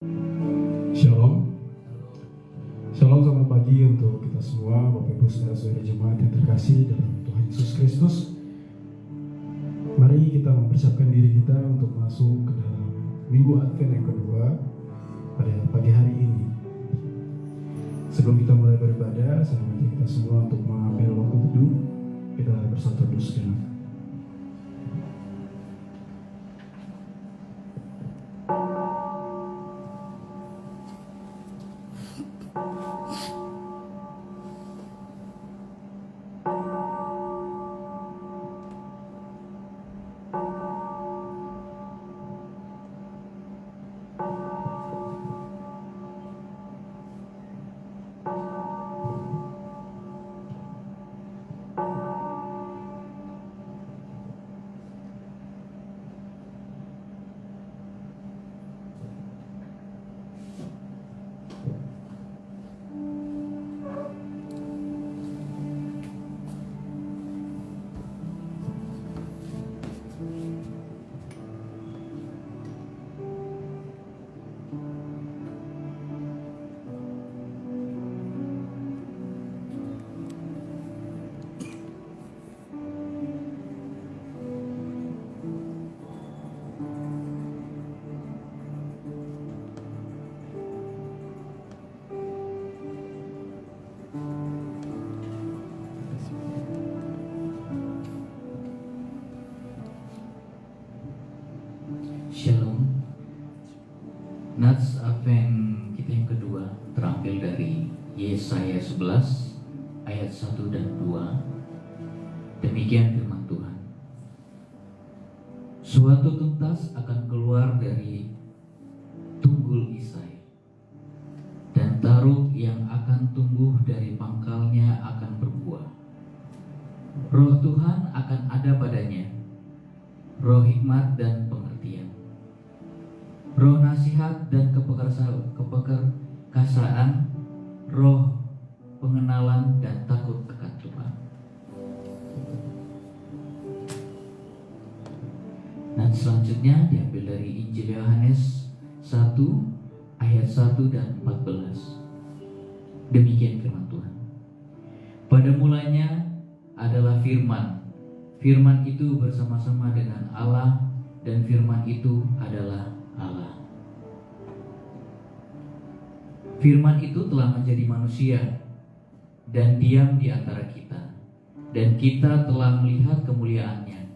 Shalom. Shalom, selamat pagi untuk kita semua, Bapak Ibu saudara-saudara jemaat yang terkasih dalam Tuhan Yesus Kristus. Mari kita mempersiapkan diri kita untuk masuk ke dalam Minggu Advent yang kedua pada pagi hari ini. Sebelum kita mulai beribadah, saya mengajak kita semua untuk mengambil waktu teduh. Kita bersatu dulu sejenak. Shalom. Nats Advent kita yang kedua terambil dari Yesaya 11 ayat 1 dan 2. Demikian firman Tuhan. Suatu tuntas akan keluar dari tunggul Isai, dan taruk yang akan tumbuh dari pangkalnya akan berbuah. Roh Tuhan akan ada padanya, roh hikmat dan pengertian, roh nasihat dan keperkasaan, roh pengenalan dan takut akan Tuhan. Dan selanjutnya diambil dari Injil Yohanes 1 ayat 1 dan 14. Demikian firman Tuhan. Pada mulanya adalah firman. Firman itu bersama-sama dengan Allah, dan firman itu adalah Allah. Firman itu telah menjadi manusia dan diam di antara kita, dan kita telah melihat kemuliaannya,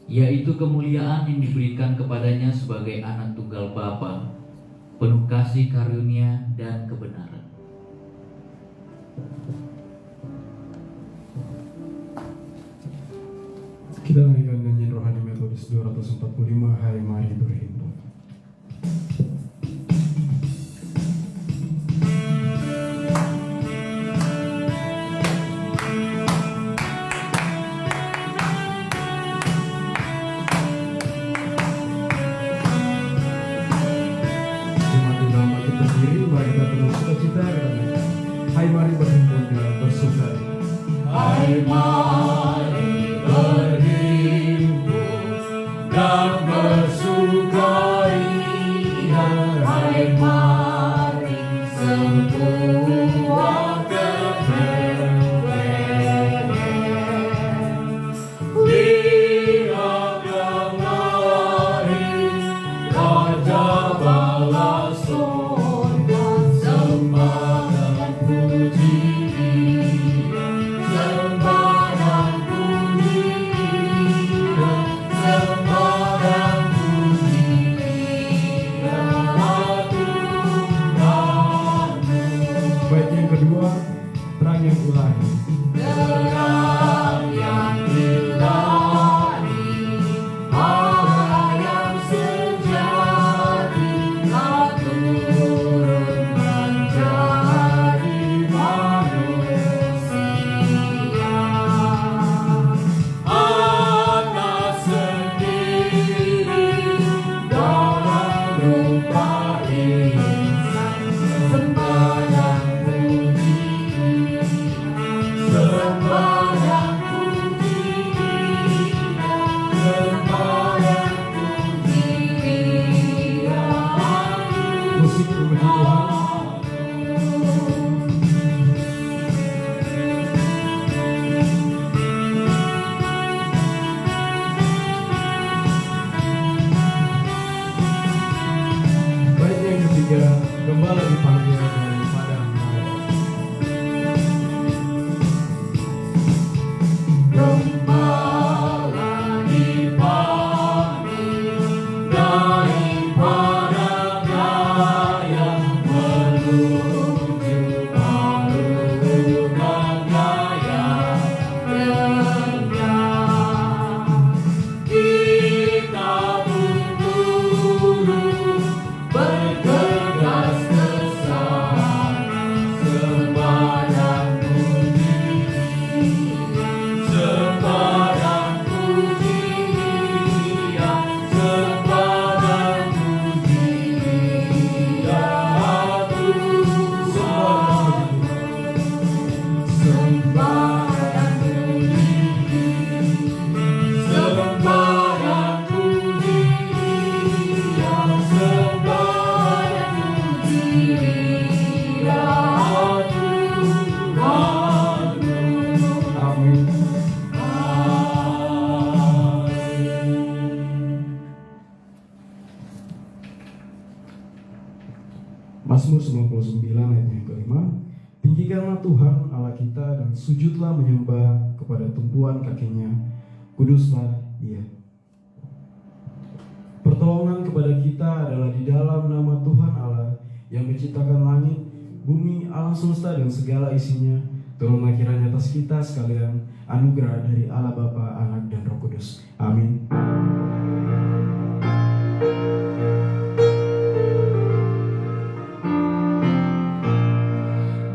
yaitu kemuliaan yang diberikan kepadanya sebagai anak tunggal Bapa, penuh kasih karunia dan kebenaran. Kita nyanyikan nyanyian rohani Metodis 245, Hai Mari Berhimpun. Jemaat di dalam hati berdiri, mari kita penuh sukacita karena Hai Mari Berhimpun dan bersuka. Hai mari berhimpun dan bersukaria, hai mari semua kebenaran. Lihat kemari Raja bala sorga, sembah dan puji Dia. Bait yang kedua, terang yang ilahi. Terang yang ilahi, Allah yang sejati, lah Tuhan musik memuji Tuhan. Baik, yang ketiga, gembala dipanggil dari padang Moab. Gembala dipanggil dari padang raya menuju alun-alun raya renyah. Kita berburu bergegas ke sana sembarang puji sembarang puji Dia sembarang puji Dia sembarang puji sembarang puji Dia sembarang puji Dia Tuhanku. Amin. Mazmur 99 ayat yang kelima. Tinggikanlah Tuhan Allah kita dan sujudlah menyembah kepada tumpuan kakinya. Kuduslah Dia. Pertolongan kepada kita adalah di dalam nama Tuhan Allah yang menciptakan langit, bumi, alam semesta dan segala isinya. Turunlah kiranya atas kita sekalian anugerah dari Allah Bapa, Anak dan Roh Kudus. Amin.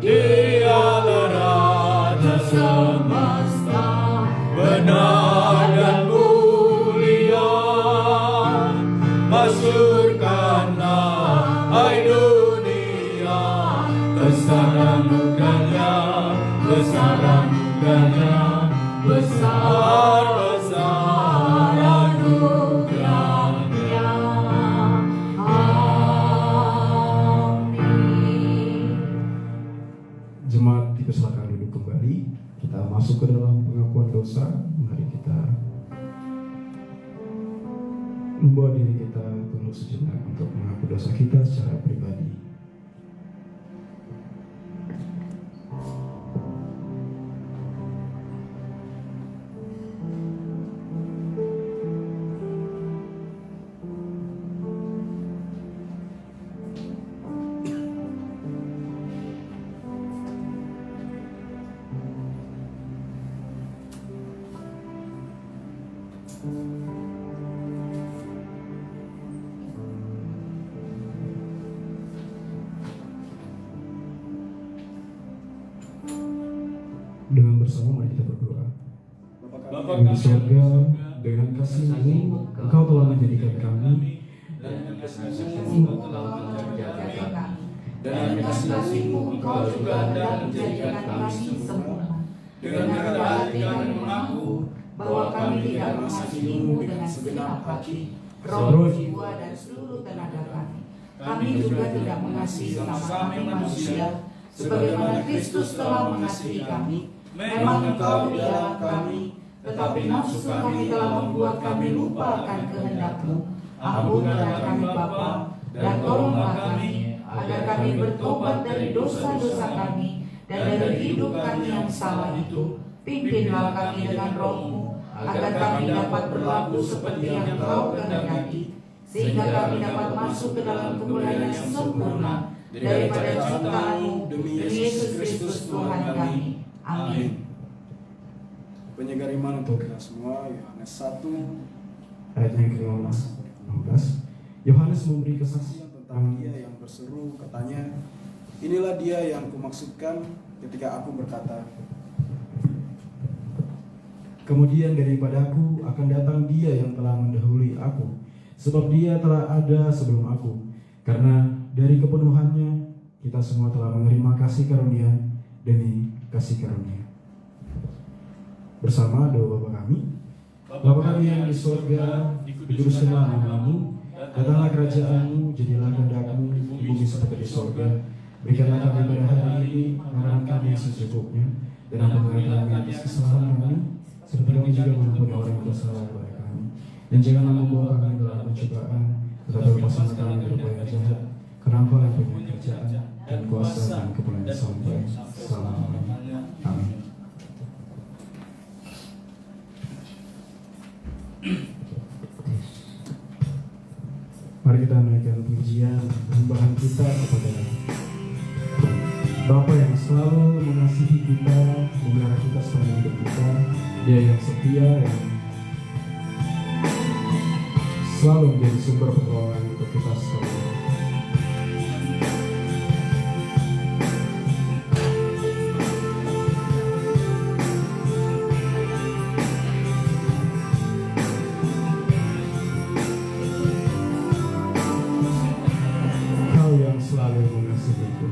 Dialah Raja semesta, benar dan mulia. Masyurkanlah hai dunia, besar anugerahnya, besar anugerahnya, besar besar anugerahnya. Amin. Jemaat dipersilakan duduk kembali. Kita masuk ke dalam pengakuan dosa. Mari kita membawa diri kita tunduk sejenak untuk mengaku dosa kita secara pribadi. Dengan bersama mari kita berdoa. Bapa Yang di surga, dengan kasih-Mu Engkau telah menjadikan kami, dengan kasih-Mu Engkau telah menjaga kami, dengan kasih-Mu Engkau juga hendak menjadikan kami sempurna. Dengan rendah hati kami mengaku bahwa kami tidak mengasihi-Mu dengan segenap hati, roh, jiwa, dan seluruh tenaga kami. Kami juga tidak mengasihi sesama manusia sebagaimana Kristus telah mengasihi kami. Memang Engkau di dalam kami, tetapi nafsu kami telah membuat kami lupa akan kehendak-Mu. Ampunkanlah kami Bapa, dan tolonglah kami, agar kami bertobat dari dosa-dosa kami, dan dari hidup kami yang salah itu. Pimpinlah kami dengan Roh-Mu, agar kami dapat berlaku seperti yang Engkau kehendaki, sehingga kami dapat masuk ke dalam kemuliaan yang sempurna daripada ciptaan-Mu demi Yesus Kristus Tuhan kami. Amin. Penyegar iman untuk kita semua, Yohanes 1 ayat yang ke-15. Yohanes memberi kesaksian tentang Dia yang berseru, katanya, inilah Dia yang kumaksudkan ketika aku berkata, kemudian daripadaku akan datang Dia yang telah mendahului aku, sebab Dia telah ada sebelum aku. Karena dari kepenuhannya kita semua telah menerima kasih karunia demi kasih karunia. Bersama doa Bapa kami. Bapa kami yang di surga, dikuduskanlah nama-Mu, Datanglah kerajaan-Mu, jadilah kehendak-Mu di bumi seperti di sorga. Berikanlah kami pada hari ini makanan kami yang secukupnya, dan ampunilah kami atas kesalahan kami, seperti kami juga mengampuni orang yang bersalah kepada kami. Dan janganlah membawa kami dalam pencobaan, tetapi lepaskanlah kami dari yang jahat. Karena Engkau yang punya kerajaan dan kuasa dan kemuliaan sampai selama-lamanya. Amin. Mari kita naikkan pujian penyembahan kita kepada Bapa yang selalu mengasihi kita, memelihara kita sepanjang hidup kita. Dia yang setia, yang selalu menjadi sumber pertolongan untuk kita semua. Kau yang selalu mengasihiku.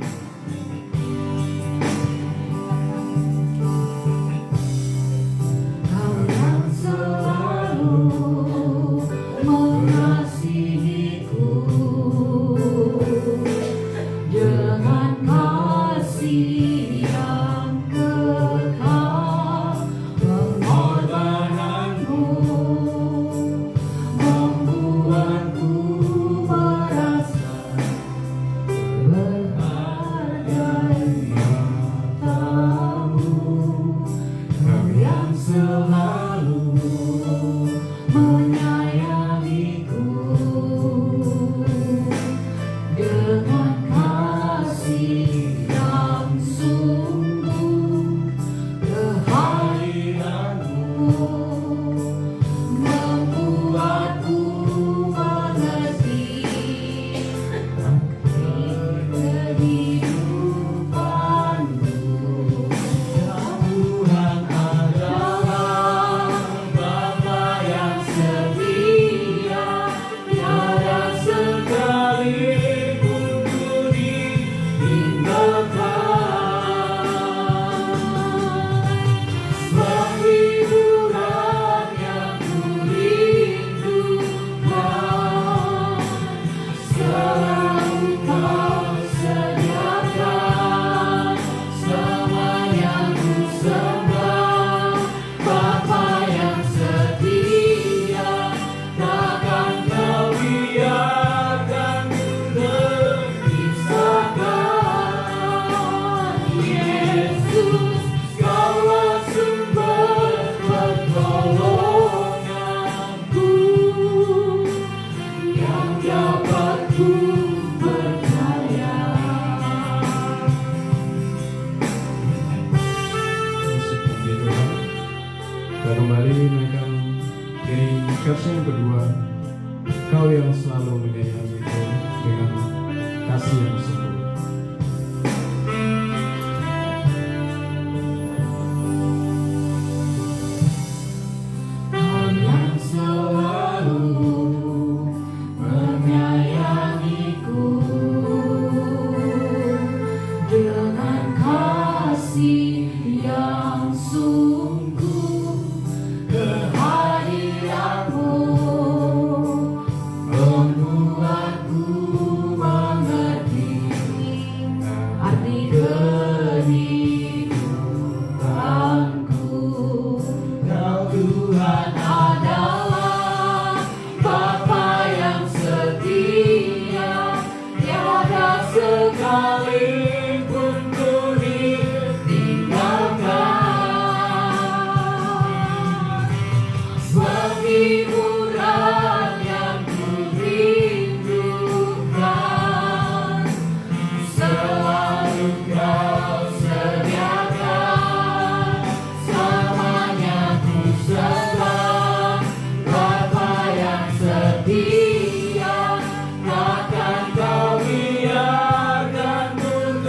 Versi yang kedua, Kau yang selalu menyayangiku dengan kasih yang sempurna. Kau yang selalu menyayangiku dengan kasih yang sungguh. Kehadiranmu membuatku mengerti arti kehidupanku. Kau Tuhan adalah Bapa yang setia, tiada sekalipun ku ditinggalkan. Penghiburan yang kurindukan, selalu Kau sediakan. Selamanya ku sembah Bapa yang setia, takkan Kau biarkan ku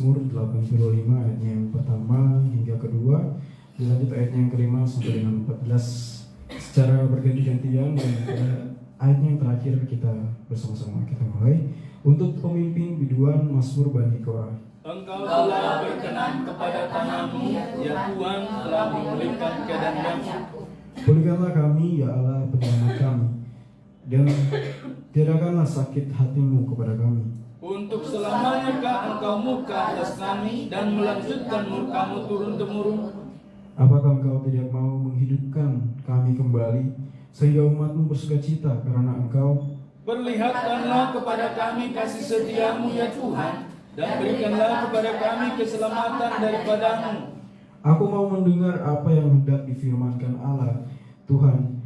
Mazmur 85 ayatnya yang pertama hingga kedua, dilanjut ayatnya yang kelima sampai dengan 14 secara berganti-gantian, dan pada ayatnya yang terakhir kita bersama-sama kita mulai. Untuk pemimpin biduan Mazmur Bani Korah. Engkau telah berkenan kepada tanahmu, ya Tuhan telah memulihkan keadaan Yakub. Pulihkanlah kami, ya Allah penyelamat kami, dan tiadakanlah sakit hatimu kepada kami. Untuk selamanya engkau murka atas kami dan melanjutkan murkamu turun-temurun. Apakah engkau tidak mau menghidupkan kami kembali, sehingga umatmu bersukacita karena engkau? Perlihatkanlah kepada kami kasih setiamu, ya Tuhan, dan berikanlah kepada kami keselamatan daripadamu. Aku mau mendengar apa yang hendak difirmankan Allah, Tuhan.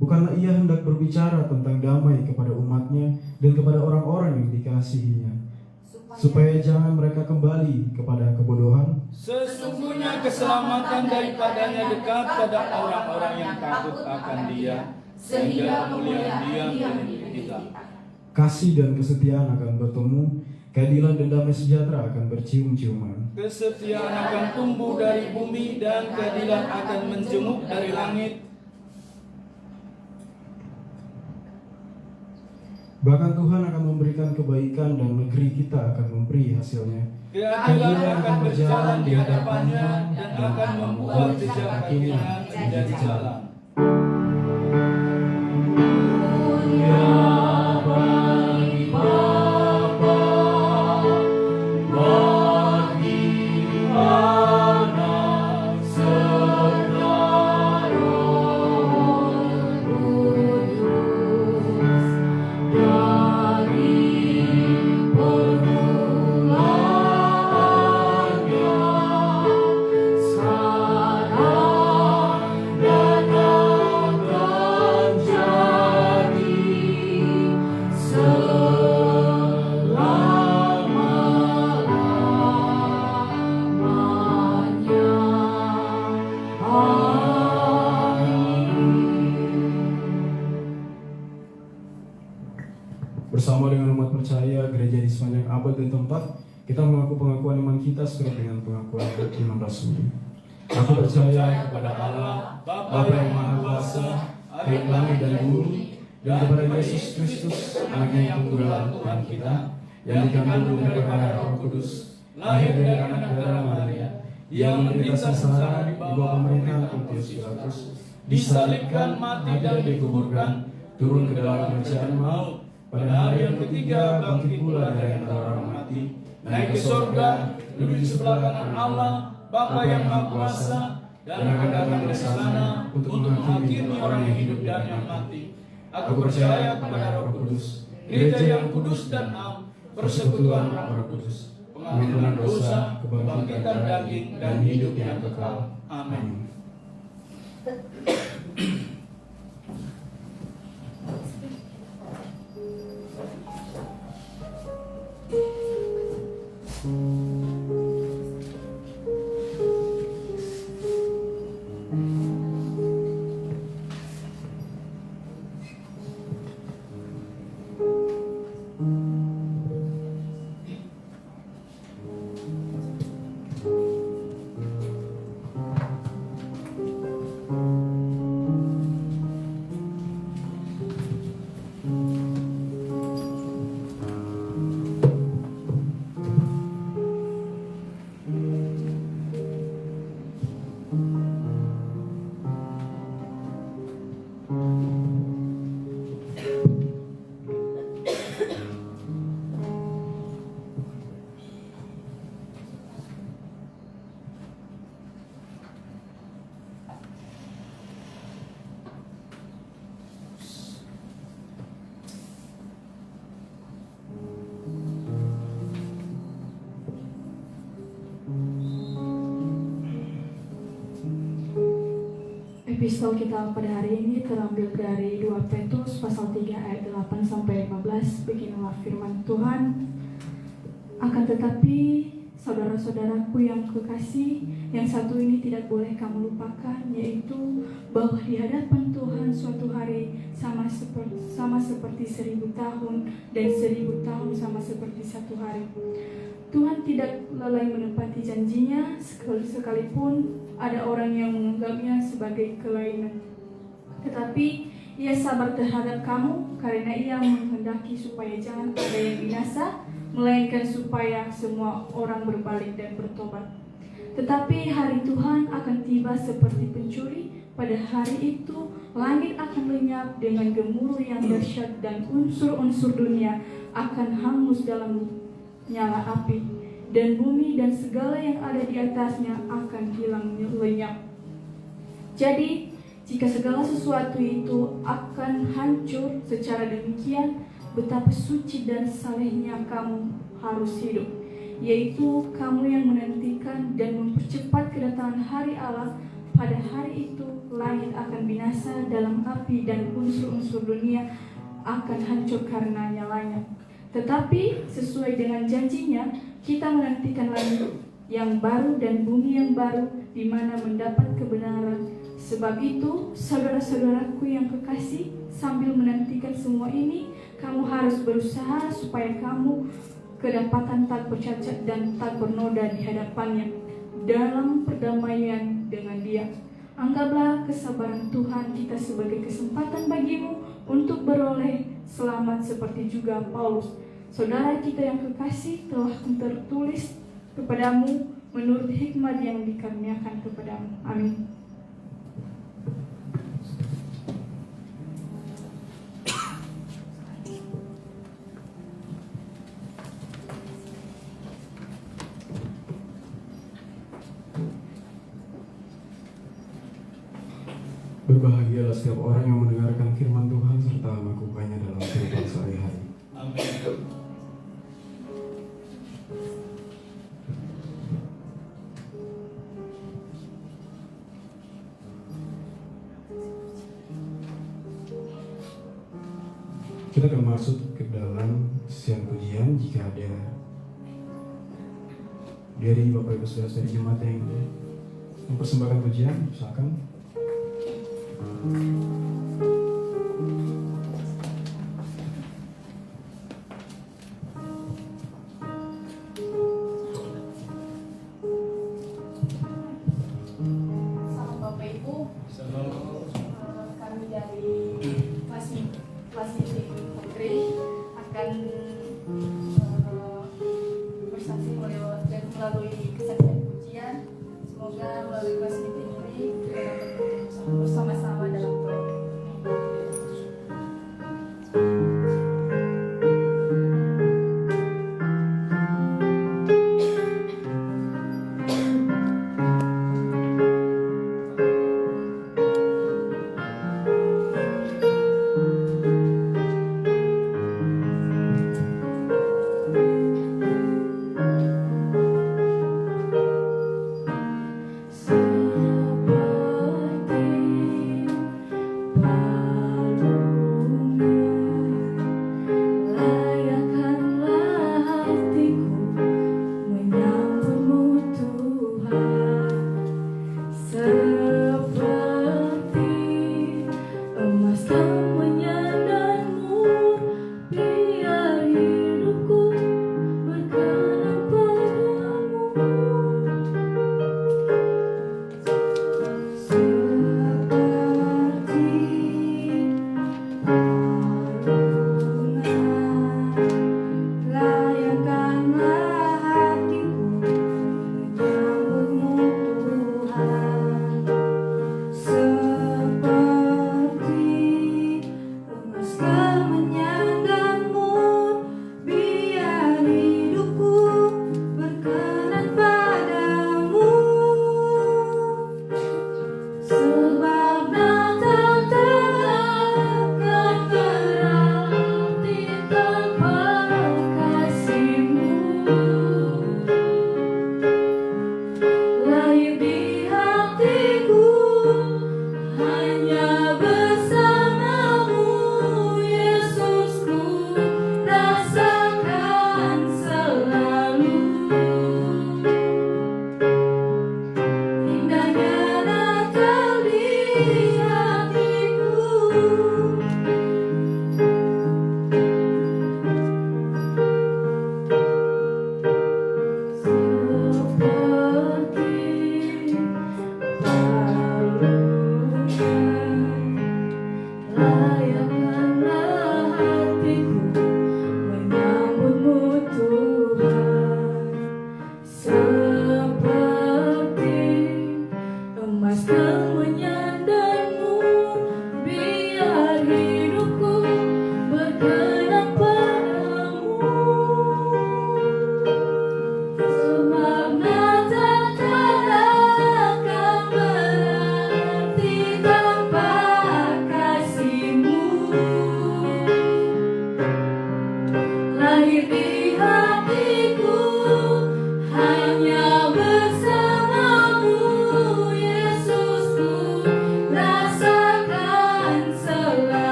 Bukanlah ia hendak berbicara tentang damai kepada umatnya dan kepada orang-orang yang dikasihinya, supaya jangan mereka kembali kepada kebodohan. Sesungguhnya keselamatan daripadanya dekat pada orang-orang yang takut akan Dia, sehingga kemuliaan Dia meliputi kita. Kasih dan kesetiaan akan bertemu, keadilan dan damai sejahtera akan bercium-ciuman. Kesetiaan akan tumbuh dari bumi dan keadilan akan menjenguk dari langit. Bahkan Tuhan akan memberikan kebaikan dan negeri kita akan memberi hasilnya. Keadilan akan berjalan di hadapannya dan akan membuat jejak kakinya menjadi jalan. Bersama dengan umat percaya gereja di sepanjang abad dan tempat, kita mengaku pengakuan iman kita sesuai dengan pengakuan iman rasmi. Aku percaya kepada Allah, Bapa yang Maha Kuasa, Tuhan langit dan bumi, dan kepada Yesus Kristus, Anaknya yang tunggal Tuhan kita, yang dikandung dari Roh Kudus, lahir dari anak darah Maria, yang menderita sengsara di bawah pemerintahan Pontius Pilatus, disalibkan, mati dan dikuburkan, turun ke dalam kerajaan maut. Pada hari yang ketiga bangkit pula dari antara orang mati, naik ke sorga, duduk di sebelah kanan Allah, Bapa yang Maha Kuasa, dan akan datang dari sana untuk menghakimi orang yang hidup dan yang mati. Aku percaya kepada Roh Kudus, gereja yang kudus dan am, persekutuan Roh Kudus, pengampunan dosa, kebangkitan daging, dan hidup yang kekal. Amin. Epistel kita pada hari ini terambil dari 2 Petrus pasal 3 ayat 8 sampai 15. Beginilah firman Tuhan. Akan tetapi saudara-saudaraku yang kekasih, yang satu ini tidak boleh kamu lupakan, yaitu bahwa di hadapan Tuhan suatu hari sama seperti 1000 tahun, dan 1000 tahun sama seperti satu hari. Tuhan tidak lalai menepati janjinya, sekalipun ada orang yang menganggapnya sebagai kelainan. Tetapi Ia sabar terhadap kamu karena Ia menghendaki supaya jangan ada yang binasa, melainkan supaya semua orang berbalik dan bertobat. Tetapi hari Tuhan akan tiba seperti pencuri. Pada hari itu langit akan lenyap dengan gemuruh yang dahsyat, dan unsur-unsur dunia akan hangus dalam nyala api, dan bumi dan segala yang ada di atasnya akan hilang lenyap. Jadi jika segala sesuatu itu akan hancur secara demikian, betapa suci dan salehnya kamu harus hidup, yaitu kamu yang menantikan dan mempercepat kedatangan hari Allah. Pada hari itu langit akan binasa dalam api, dan unsur-unsur dunia akan hancur karena nyalanya. Tetapi sesuai dengan janjinya, kita menantikan langit yang baru dan bumi yang baru di mana mendapat kebenaran. Sebab itu, saudara-saudaraku yang kekasih, sambil menantikan semua ini, kamu harus berusaha supaya kamu kedapatan tak bercacat dan tak bernoda di hadapannya dalam perdamaian dengan Dia. Anggaplah kesabaran Tuhan kita sebagai kesempatan bagimu untuk beroleh selamat, seperti juga Paulus, saudara kita yang kekasih, telah tertulis kepadamu menurut hikmat yang dikaruniakan kepadamu. Amin. Berbahagialah setiap orang yang mendengarkan firman Tuhan serta melakukannya dalam kehidupan sehari-hari. Amin. Kita akan masuk ke dalam sesian pujian. Jika ada dari Bapak Ibu Saudara dari jemaat yang mempersembahkan pujian, silakan. Salam Bapak Ibu, kami dari kelas meeting Putri akan bersaksi melalui kesaksian pujian. Semoga melalui kelas meeting ini kita dapat bersama-sama dalam Tuhan.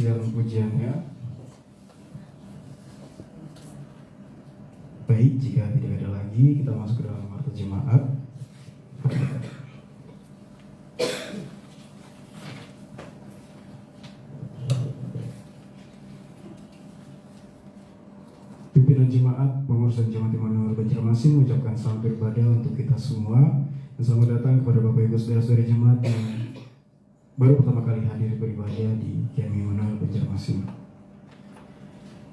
persilahan pujiannya. Baik, jika tidak ada lagi, kita masuk ke dalam warta jemaat. Pimpinan jemaat, pengurus dan jemaat Immanuel Banjarmasin mengucapkan selamat beribadah untuk kita semua dan selamat datang kepada Bapak Ibu Saudara-saudari jemaat yang baru pertama kali hadir beribadah di KMI Immanuel Banjarmasin.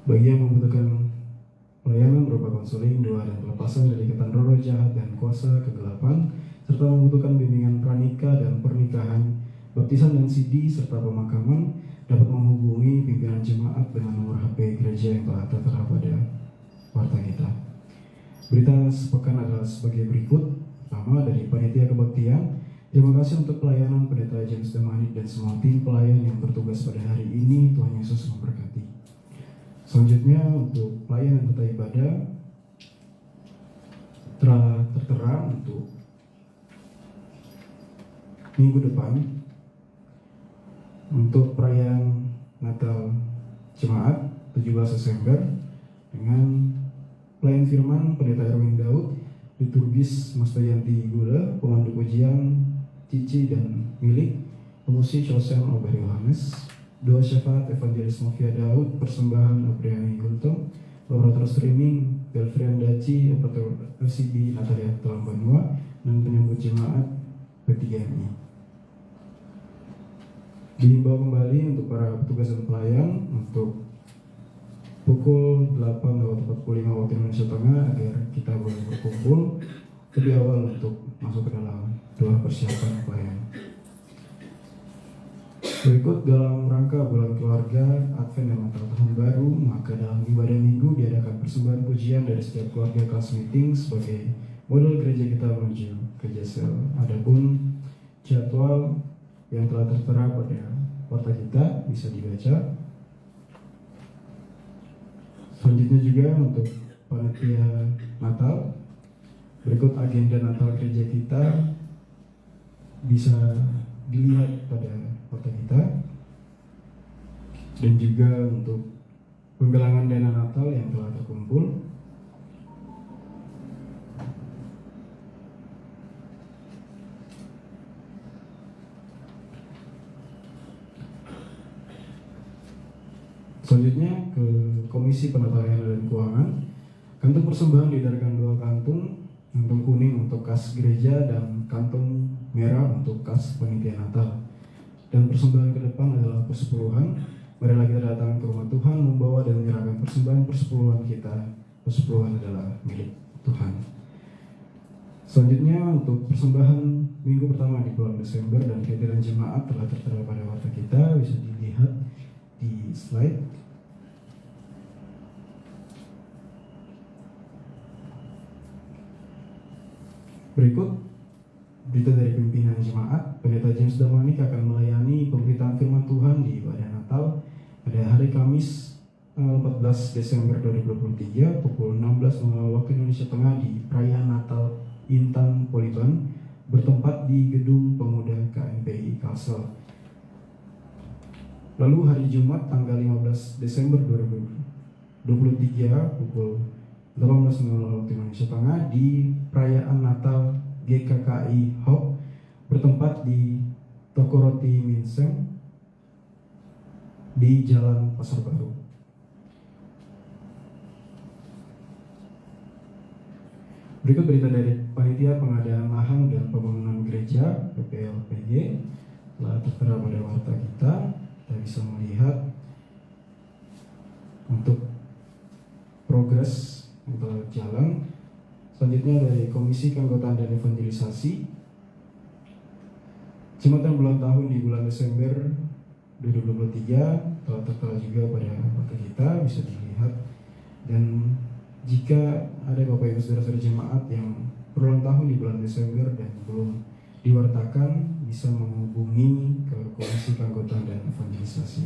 Bagi yang membutuhkan pelayanan berupa konseling, doa dan pelepasan dari ikatan roh jahat dan kuasa kegelapan, serta membutuhkan bimbingan pranikah dan pernikahan, baptisan dan CD serta pemakaman, dapat menghubungi pimpinan jemaat dengan nomor HP gereja yang telah tertera pada warta kita. Berita sepekan adalah sebagai berikut. Pertama, dari Panitia Kebaktian, terima kasih untuk pelayanan Pendeta James Damani dan semua tim pelayan yang bertugas pada hari ini. Tuhan Yesus memberkati. Selanjutnya, untuk pelayanan tata ibadah telah tertera untuk minggu depan. Untuk perayaan Natal Jemaat 17 Desember dengan pelayan firman Pendeta Erwin Daud, liturgis Mas Dayanti Gula, pemandu pujian Cici dan Milik, pemusik Yosen Ober Yohanes, doa syafaat Evangelis Novia Daud, persembahan Abriani Gultom, laborator streaming Belfrian Daci, operator LCD Natalia Telambanua, dan penyambut jemaat P3MI. Dihimbau kembali untuk para petugas dan pelayan untuk pukul 8:45 waktu Indonesia Tengah agar kita boleh berkumpul lebih awal untuk masuk ke dalam doa persiapan pelayan. Berikut dalam rangka bulan keluarga, Advent dan Natal Tahun Baru, maka dalam ibadah minggu diadakan persembahan pujian dari setiap keluarga kelas meeting sebagai model gereja kita menuju gereja sel. Adapun jadwal yang telah tertera pada warta kita bisa dibaca. Selanjutnya juga untuk panitia Natal, berikut agenda Natal gereja kita bisa dilihat pada warta kita, dan juga untuk penggalangan dana Natal yang telah terkumpul. Selanjutnya ke Komisi Penataran dan Keuangan. Kantung persembahan diedarkan 2 kantung, kantung kuning untuk kas gereja dan kantung merah untuk kas panitia Natal. Dan persembahan ke depan adalah persepuluhan. Marilah kita datang ke rumah Tuhan, membawa dan menyerahkan persembahan persepuluhan kita. Persepuluhan adalah milik Tuhan. Selanjutnya untuk persembahan minggu pertama di bulan Desember dan kehadiran jemaat telah tertera pada warta kita, bisa dilihat di slide. Berikut berita dari pimpinan jemaat. Pendeta James Damanik akan melayani pemberitaan firman Tuhan di ibadah Natal pada hari Kamis 14 Desember 2023 pukul 16.00 waktu Indonesia Tengah di perayaan Natal Intan Politon, bertempat di Gedung Pemuda KNPI Kalsel. Lalu hari Jumat tanggal 15 Desember 2023 pukul 18.00 waktu Indonesia Tengah di perayaan Natal GKKI Hop, bertempat di Toko Roti Minseng di Jalan Pasar Baru. Berikut berita dari Panitia Pengadaan Lahan dan Pembangunan Gereja PPLPG telah tertera pada warta kita. Kita bisa melihat untuk progres yang telah berjalan. Selanjutnya dari Komisi Keanggotaan dan Evangelisasi, jembatan bulan tahun di bulan Desember 2023 telah tertera juga pada warta kita, bisa dilihat. Dan jika ada Bapak Ibu Saudara-saudara jemaat yang berulang tahun di bulan Desember dan belum diwartakan, bisa menghubungi ke Komisi Keanggotaan dan Evangelisasi.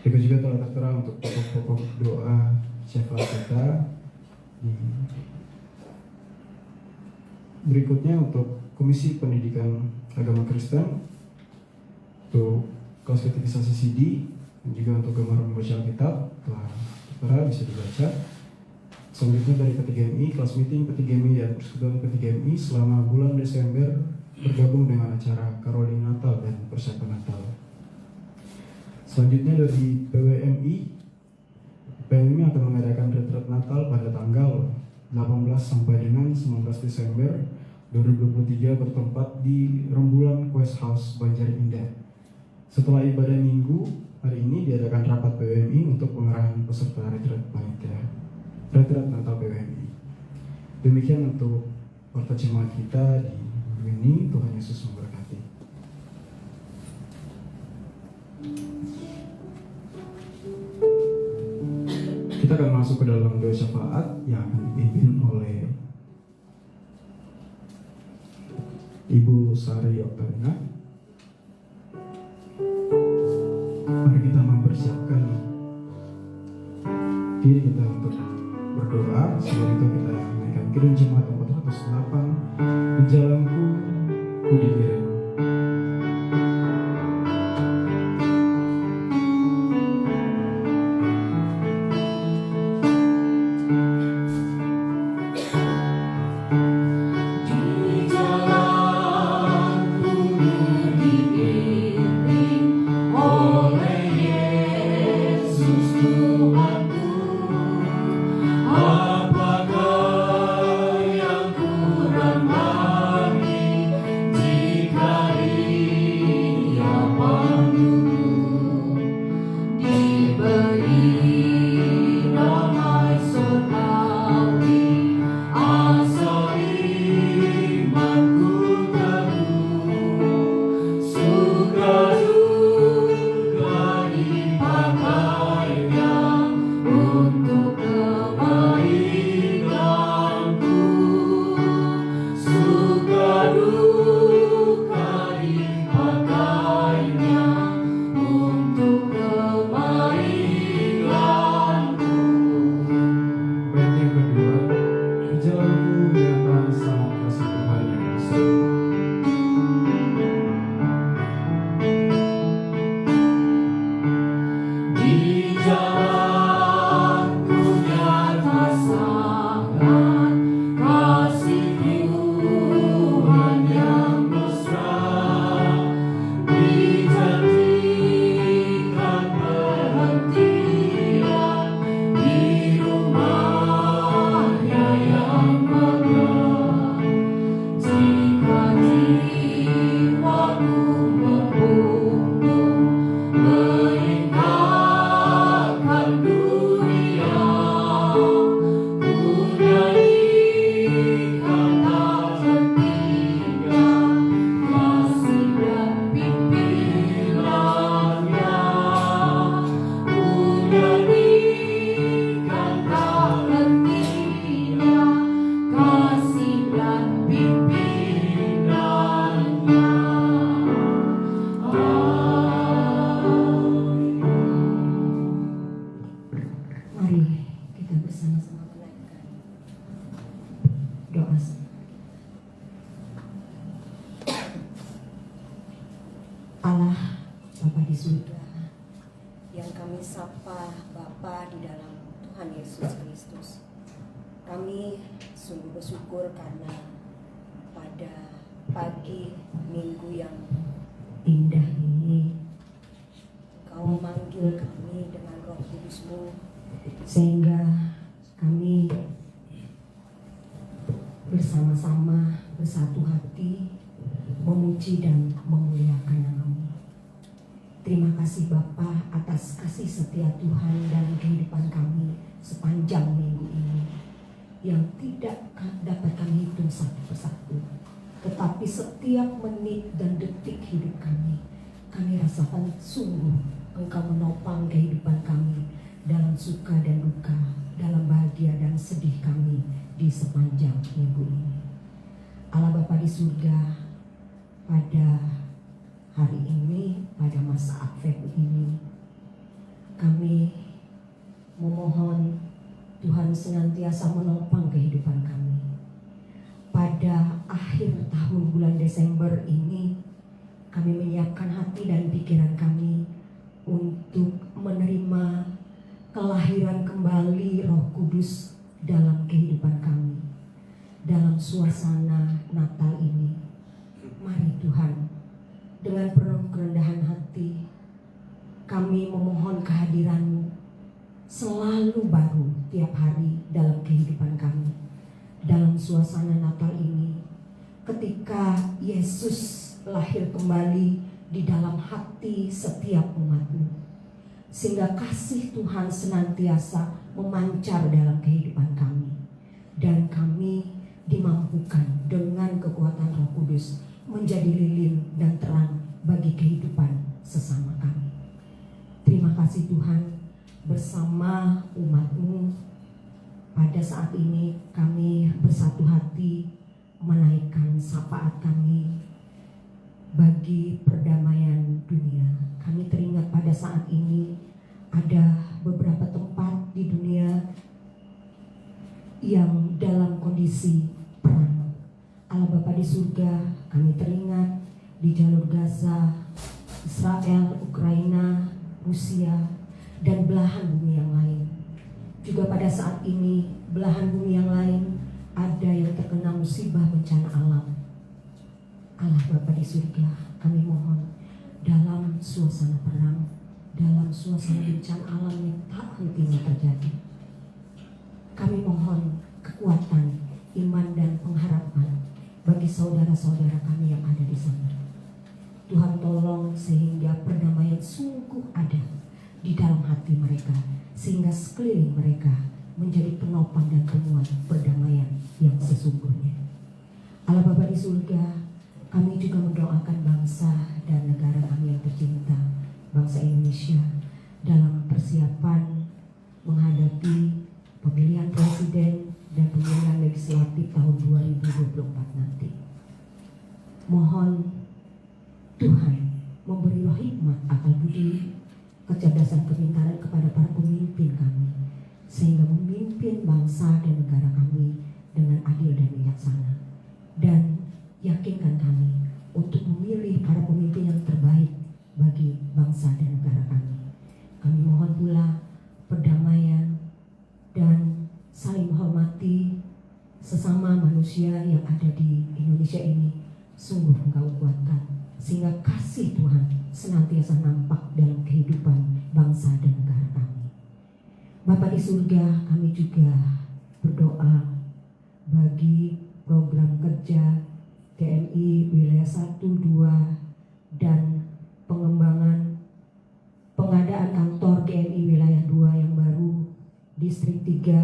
Itu juga telah tertera untuk pokok-pokok doa syafaat kita. Berikutnya untuk Komisi Pendidikan Agama Kristen, untuk kelas katekisasi CD dan juga untuk gemar membaca Alkitab telah tertera bisa dibaca. Selanjutnya dari P3MI, kelas meeting P3MI dan persekutuan P3MI selama bulan Desember bergabung dengan acara Karoli Natal dan persiapan Natal. Selanjutnya dari PWMI akan mengadakan retret Natal pada tanggal 18 sampai dengan 19 Desember 2023 bertempat di Rembulan Quest House Banjarindah. Setelah ibadah minggu, hari ini diadakan rapat PWMI untuk pengerahan peserta retret panitia retret Natal PWMI. Demikian untuk warta jemaat kita di minggu ini. Tuhan Yesus memberkati. Kita akan masuk ke dalam doa syafaat yang akan dipimpin oleh Ibu Sari Oktarina. Mari kita mempersiapkan diri kita untuk berdoa. Sebelum itu kita naikkan Kidung Jemaat 408, di jalanku ku dikirim. Allah Bapa di surga, yang kami sapa Bapa di dalam Tuhan Yesus Kristus. Kami sungguh bersyukur karena pada pagi minggu yang indah ini Kau memanggil kami dengan Roh Kudus-Mu, sehingga kami bersama-sama bersatu hati memuji dan memuliakan nama-Mu. Terima kasih Bapa atas kasih setia Tuhan dalam kehidupan kami sepanjang minggu ini, yang tidak dapat kami hitung satu persatu, tetapi setiap menit dan detik hidup kami rasakan sungguh Engkau menopang kehidupan kami dalam suka dan duka, dalam bahagia dan sedih kami di sepanjang minggu ini. Allah Bapa di surga, pada hari ini, pada masa Advent ini, kami memohon Tuhan senantiasa menopang kehidupan kami. Pada akhir tahun bulan Desember ini, kami menyiapkan hati dan pikiran kami untuk menerima kelahiran kembali Roh Kudus dalam kehidupan kami. Dalam suasana Natal ini, mari Tuhan, dengan penuh kerendahan hati, kami memohon kehadiran-Mu selalu baru tiap hari dalam kehidupan kami. Dalam suasana Natal ini, ketika Yesus lahir kembali di dalam hati setiap umat-Mu, sehingga kasih Tuhan senantiasa memancar dalam kehidupan kami, dan kami dimampukan dengan kekuatan Roh Kudus menjadi lilin dan terang bagi kehidupan sesama kami. Terima kasih Tuhan, bersama umat-Mu pada saat ini kami bersatu hati menaikkan syafaat kami bagi perdamaian dunia. Kami teringat pada saat ini ada beberapa tempat di dunia yang dalam kondisi perang. Allah Bapa di surga, kami teringat di jalur Gaza, Israel, Ukraina, Rusia, dan belahan bumi yang lain. Juga pada saat ini belahan bumi yang lain ada yang terkena musibah bencana alam. Allah Bapa di surga, kami mohon dalam suasana perang, dalam suasana bencana alam yang tak hentinya terjadi, kami mohon kekuatan, iman dan pengharapan bagi saudara-saudara kami yang ada di sana. Tuhan tolong sehingga perdamaian sungguh ada di dalam hati mereka, sehingga sekeliling mereka menjadi penopang dan penguat perdamaian yang sesungguhnya. Allah Bapa di surga, kami juga mendoakan bangsa dan negara kami yang tercinta, bangsa Indonesia, dalam persiapan menghadapi pemilihan presiden dan pemilihan legislatif tahun 2024 nanti. Mohon Tuhan memberi roh hikmat, akal budi, kecerdasan, kepintaran kepada para pemimpin kami, sehingga memimpin bangsa dan negara kami dengan adil dan bijaksana. Dan yakinkan kami untuk memilih para pemimpin yang terbaik bagi bangsa dan negara kami. Kami mohon pula perdamaian dan saling menghormati sesama manusia yang ada di Indonesia ini. Sungguh Engkau kuatkan, sehingga kasih Tuhan senantiasa nampak dalam kehidupan bangsa dan negara kami. Bapa di surga, kami juga berdoa bagi program kerja GMI wilayah 1, 2 dan pengembangan pengadaan kantor GMI wilayah 2 yang baru, distrik 3,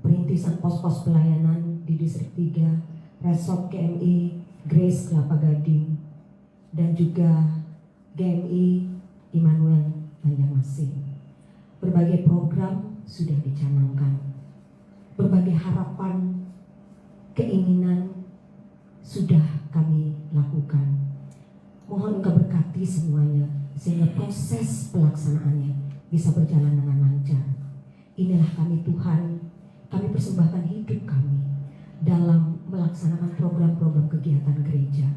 perintisan pos-pos pelayanan di distrik 3, resort GMI Grace Kelapa Gading, dan juga GMI Immanuel Banjarmasin. Berbagai program sudah dicanangkan, berbagai harapan, keinginan sudah kami lakukan. Mohon Engkau berkati semuanya, sehingga proses pelaksanaannya bisa berjalan dengan lancar. Inilah kami Tuhan, kami persembahkan hidup kami dalam melaksanakan program-program kegiatan gereja,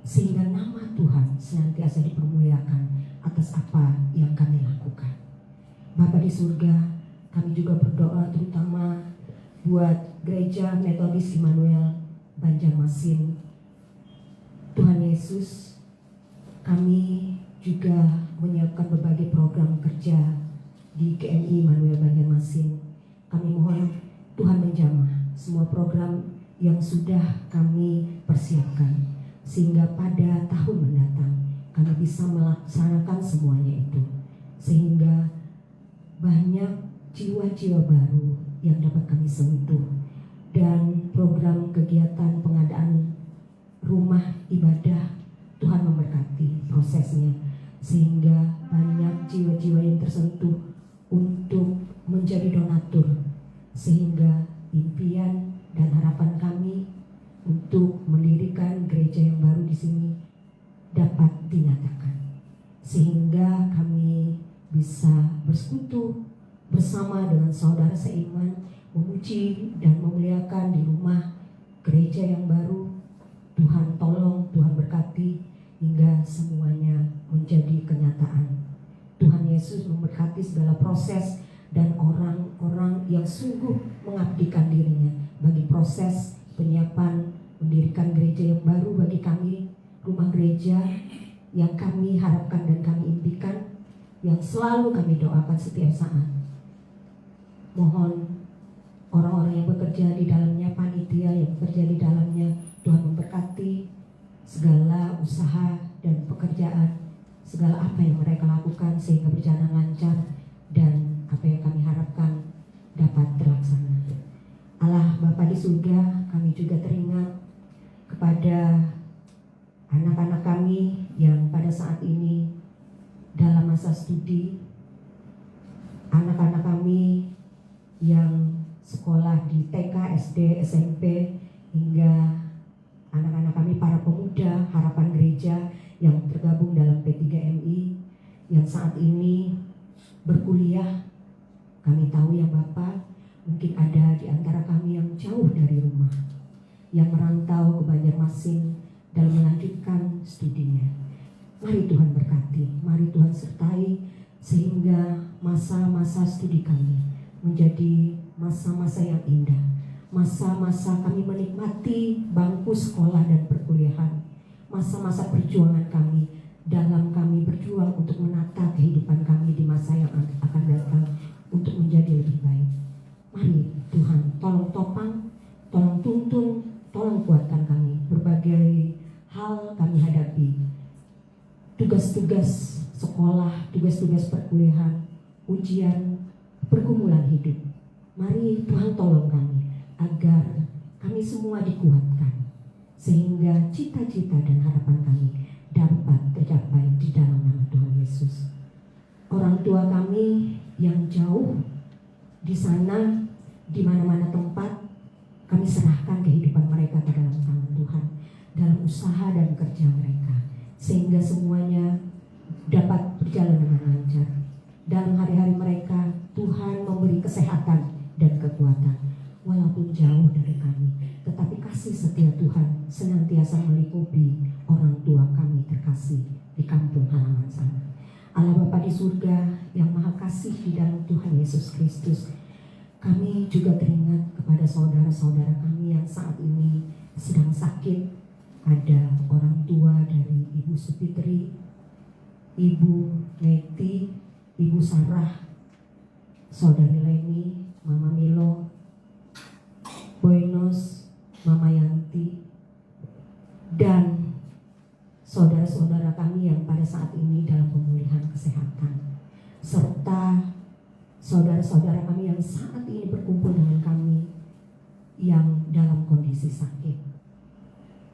sehingga nama Tuhan senantiasa dipermuliakan atas apa yang kami lakukan. Bapa di surga, kami juga berdoa terutama buat Gereja Metodis Immanuel Banjarmasin. Tuhan Yesus, kami juga menyiapkan berbagai program kerja di GMI Immanuel Banjarmasin. Kami mohon Tuhan menjamah semua program yang sudah kami persiapkan, sehingga pada tahun mendatang kami bisa melaksanakan semuanya itu, sehingga banyak jiwa-jiwa baru yang dapat kami sentuh, dan program kegiatan pengadaan rumah ibadah Tuhan memberkati prosesnya, sehingga banyak jiwa-jiwa yang tersentuh untuk menjadi donatur, sehingga impian dan harapan kami untuk mendirikan gereja yang baru di sini dapat dinyatakan, sehingga kami bisa bersekutu bersama dengan saudara seiman, memuji dan memuliakan di rumah gereja yang baru. Tuhan tolong, Tuhan berkati hingga semuanya menjadi kenyataan. Tuhan Yesus memberkati segala proses dan orang-orang yang sungguh mengabdikan dirinya bagi proses penyiapan mendirikan gereja yang baru bagi kami, rumah gereja yang kami harapkan dan kami impikan, yang selalu kami doakan setiap saat. Mohon orang-orang yang bekerja di dalamnya, panitia yang bekerja di dalamnya, Tuhan memberkati segala usaha dan pekerjaan, segala apa yang mereka lakukan sehingga berjalan lancar dan apa yang kami harapkan dapat terlaksana. Allah Bapa di surga, kami juga teringat kepada anak-anak kami yang pada saat ini dalam masa studi, anak-anak kami yang sekolah di TK, SD, SMP, hingga anak-anak kami para pemuda harapan gereja yang tergabung dalam P3MI yang saat ini berkuliah. Kami tahu ya Bapak, mungkin ada di antara kami yang jauh dari rumah, yang merantau ke Banjarmasin dalam melanjutkan studinya. Mari Tuhan berkati, mari Tuhan sertai sehingga masa-masa studi kami menjadi masa-masa yang indah, masa-masa kami menikmati bangku sekolah dan perkuliahan, masa-masa perjuangan kami dalam kami berjuang untuk menata kehidupan kami di masa yang akan datang untuk menjadi lebih baik. Mari Tuhan tolong topang, tolong tuntun, tolong kuatkan kami. Berbagai hal kami hadapi, tugas-tugas sekolah, tugas-tugas perkuliahan, ujian, pergumulan hidup. Mari Tuhan tolong kami agar kami semua dikuatkan sehingga cita-cita dan harapan kami dapat tercapai di dalam nama Tuhan Yesus. Orang tua kami yang jauh di sana, di mana-mana tempat, kami serahkan kehidupan mereka ke dalam tangan Tuhan, dalam usaha dan kerja mereka, sehingga semuanya dapat berjalan dengan lancar. Dalam hari-hari mereka, Tuhan memberi kesehatan dan kekuatan. Walaupun jauh dari kami, tetapi kasih setia Tuhan senantiasa melingkupi orang tua kami terkasih di kampung halaman sana. Allah Bapa di surga yang maha kasih di dalam Tuhan Yesus Kristus, kami juga teringat kepada saudara-saudara kami yang saat ini sedang sakit. Ada orang tua dari Ibu Supitri, Ibu Neti, Ibu Sarah, Saudari Leni, Mama Milo, Boynos, Mama Yanti, dan saudara-saudara kami yang pada saat ini dalam pemulihan kesehatan, serta saudara-saudara kami yang saat ini berkumpul dengan kami yang dalam kondisi sakit.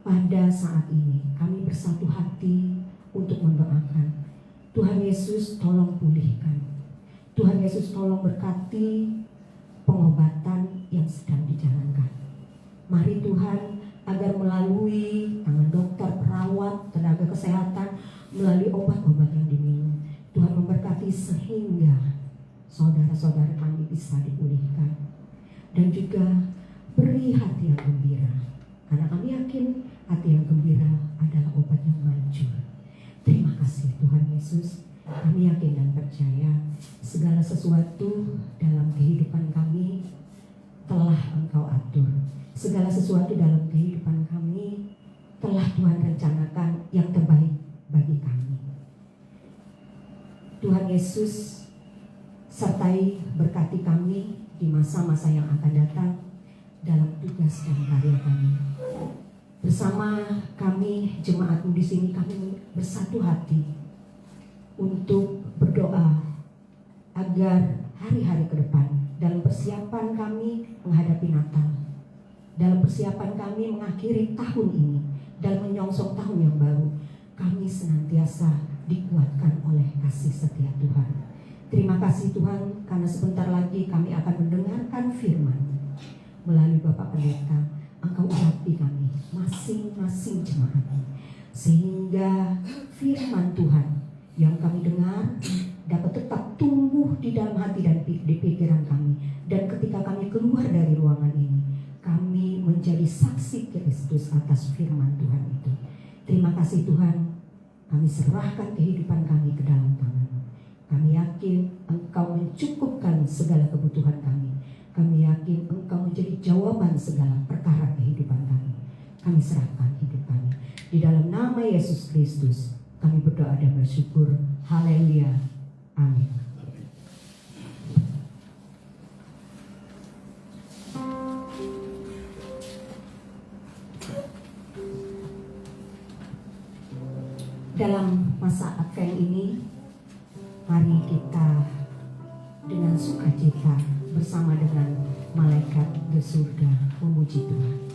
Pada saat ini kami bersatu hati untuk mendoakan Tuhan Yesus tolong pulihkan, Tuhan Yesus tolong berkati pengobatan yang sedang dijalankan. Mari Tuhan agar melalui tangan dokter, perawat, tenaga kesehatan, melalui obat-obat yang diminum, Tuhan memberkati sehingga saudara-saudara kami bisa dipulihkan. Dan juga beri hati yang gembira, karena kami yakin hati yang gembira adalah obat yang manjur. Terima kasih Tuhan Yesus. Kami yakin dan percaya segala sesuatu dalam kehidupan kami telah Engkau atur. Segala sesuatu dalam kehidupan kami telah Tuhan rencanakan yang terbaik bagi kami. Tuhan Yesus sertai berkati kami di masa-masa yang akan datang dalam tugas dan karya kami. Bersama kami jemaat-Mu di sini, kami bersatu hati untuk berdoa agar hari-hari ke depan dalam persiapan kami menghadapi Natal, dalam persiapan kami mengakhiri tahun ini, dalam menyongsong tahun yang baru, kami senantiasa dikuatkan oleh kasih setia Tuhan. Terima kasih Tuhan, karena sebentar lagi kami akan mendengarkan firman melalui Bapak Pendeta. Engkau urapi kami masing-masing jemaat, sehingga firman Tuhan yang kami dengar dapat tetap tumbuh di dalam hati dan di pikiran kami. Dan ketika kami keluar dari ruangan ini, kami menjadi saksi Kristus atas firman Tuhan itu. Terima kasih Tuhan, kami serahkan kehidupan kami ke dalam tangan-Mu. Kami yakin Engkau mencukupkan segala kebutuhan kami. Kami yakin Engkau menjadi jawaban segala perkara kehidupan kami. Kami serahkan hidup kami. Di dalam nama Yesus Kristus kami berdoa dan bersyukur. Haleluya. Amin. Dalam masa Advent ini, mari kita dengan sukacita bersama dengan malaikat di surga memuji Tuhan.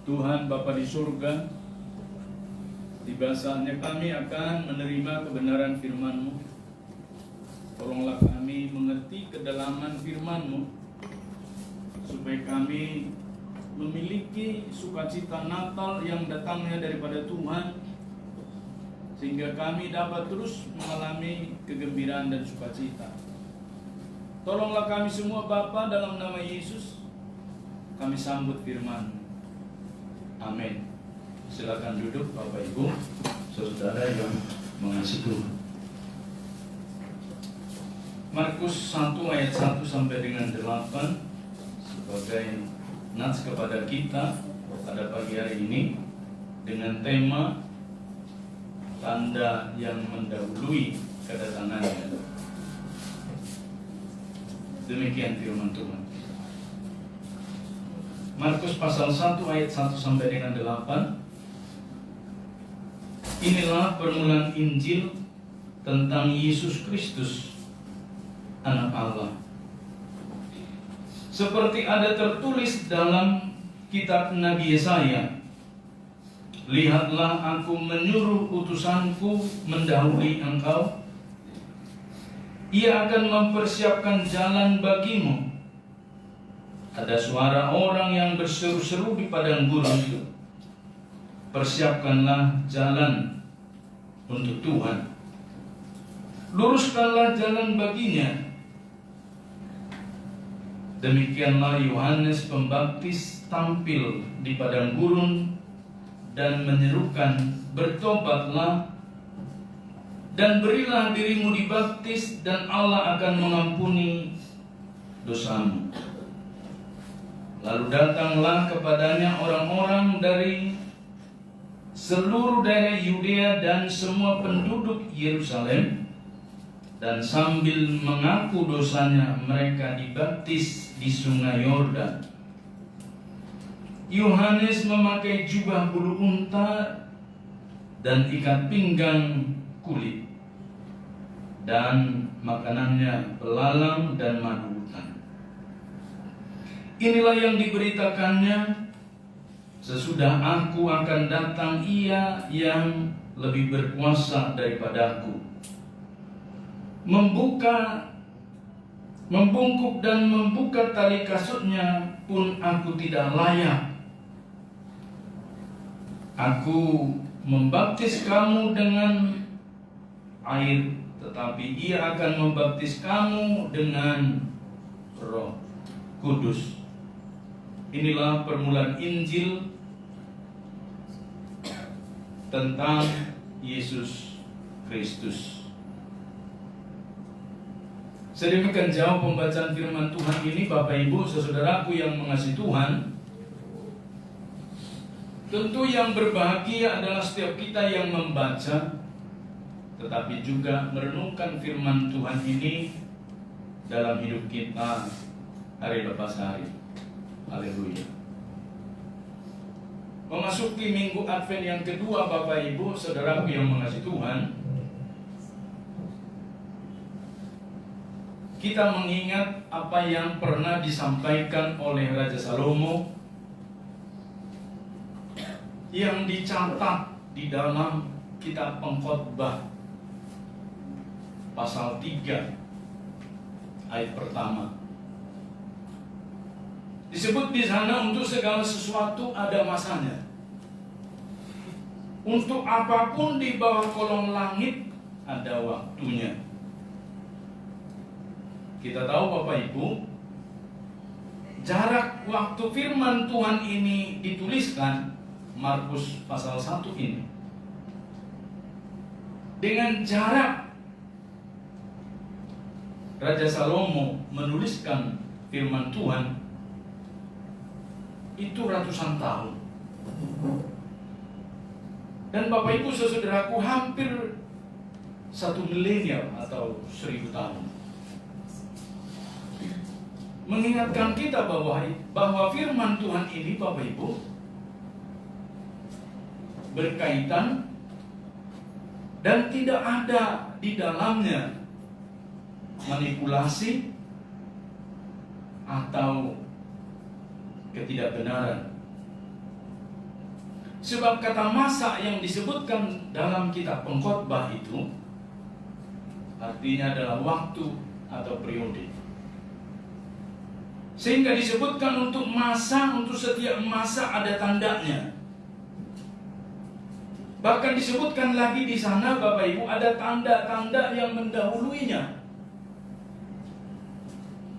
Tuhan Bapa di surga, tiba saatnya kami akan menerima kebenaran firman-Mu. Tolonglah kami mengerti kedalaman firman-Mu, supaya kami memiliki sukacita Natal yang datangnya daripada Tuhan, sehingga kami dapat terus mengalami kegembiraan dan sukacita. Tolonglah kami semua Bapa, dalam nama Yesus kami sambut firman-Mu. Amin. Silakan duduk Bapak Ibu, saudara yang mengasihi Tuhan. Markus 1 ayat 1 sampai dengan 8 sebagai nats kepada kita pada pagi hari ini, dengan tema tanda yang mendahului kedatangannya. Demikian firman Tuhan. Markus pasal 1 ayat 1 sampai dengan 8. Inilah permulaan Injil tentang Yesus Kristus, Anak Allah. seperti ada tertulis dalam kitab Nabi Yesaya, lihatlah aku menyuruh utusanku mendahului engkau, ia akan mempersiapkan jalan bagimu. Ada suara orang yang berseru-seru di padang gurun itu, persiapkanlah jalan untuk Tuhan, luruskanlah jalan baginya. Demikianlah Yohanes Pembaptis tampil di padang gurun dan menyerukan, bertobatlah dan berilah dirimu dibaptis dan Allah akan mengampuni dosamu. Lalu datanglah kepadanya orang-orang dari seluruh daerah Yudea dan semua penduduk Yerusalem, dan sambil mengaku dosanya mereka dibaptis di sungai Yordan. Yohanes memakai jubah bulu unta dan ikat pinggang kulit, dan makanannya belalang dan madu hutan. Inilah yang diberitakannya, sesudah aku akan datang ia yang lebih berkuasa daripadaku, membungkuk dan membuka tali kasutnya pun aku tidak layak. Aku membaptis kamu dengan air, tetapi ia akan membaptis kamu dengan Roh Kudus. Inilah permulaan Injil tentang Yesus Kristus. Sedemikian jauh pembacaan firman Tuhan ini, Bapak Ibu, saudaraku yang mengasihi Tuhan. Tentu yang berbahagia adalah setiap kita yang membaca, tetapi juga merenungkan firman Tuhan ini dalam hidup kita hari lepas hari. Haleluya. Memasuki minggu Advent yang kedua, Bapak Ibu, saudaraku yang mengasihi Tuhan, kita mengingat apa yang pernah disampaikan oleh Raja Salomo yang dicatat di dalam kitab Pengkhotbah pasal 3 ayat pertama. Disebut di sana, untuk segala sesuatu ada masanya. Untuk apapun di bawah kolong langit ada waktunya. Kita tahu Bapak Ibu, jarak waktu firman Tuhan ini dituliskan, Markus pasal 1 ini, dengan jarak Raja Salomo menuliskan firman Tuhan itu ratusan tahun. Dan Bapak Ibu saudaraku, hampir 1 milenium atau 1000 tahun. Mengingatkan kita bahwa firman Tuhan ini, Bapak Ibu, berkaitan dan tidak ada di dalamnya manipulasi atau ketidakbenaran. Sebab kata masa yang disebutkan dalam kitab Pengkhotbah itu artinya adalah waktu atau periode. Sehingga disebutkan untuk masa, untuk setiap masa ada tandanya. Bahkan disebutkan lagi di sana, Bapak Ibu, ada tanda-tanda yang mendahuluinya.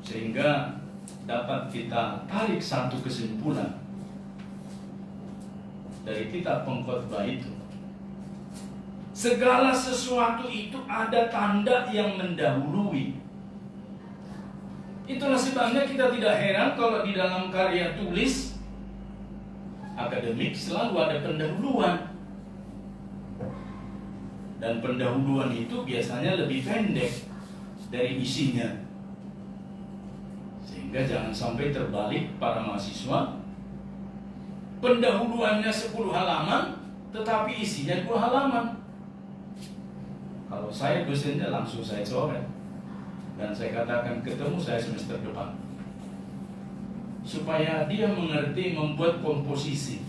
Sehingga dapat kita tarik satu kesimpulan dari kitab Pengkhotbah itu. Segala sesuatu itu ada tanda yang mendahului. Itulah sebabnya kita tidak heran kalau di dalam karya tulis akademik selalu ada pendahuluan. Dan pendahuluan itu biasanya lebih pendek dari isinya. Sehingga jangan sampai terbalik para mahasiswa. Pendahuluannya 10 halaman, tetapi isinya 2 halaman. Kalau saya dosennya langsung saya coret. Dan saya katakan, ketemu saya semester depan. supaya dia mengerti membuat komposisi.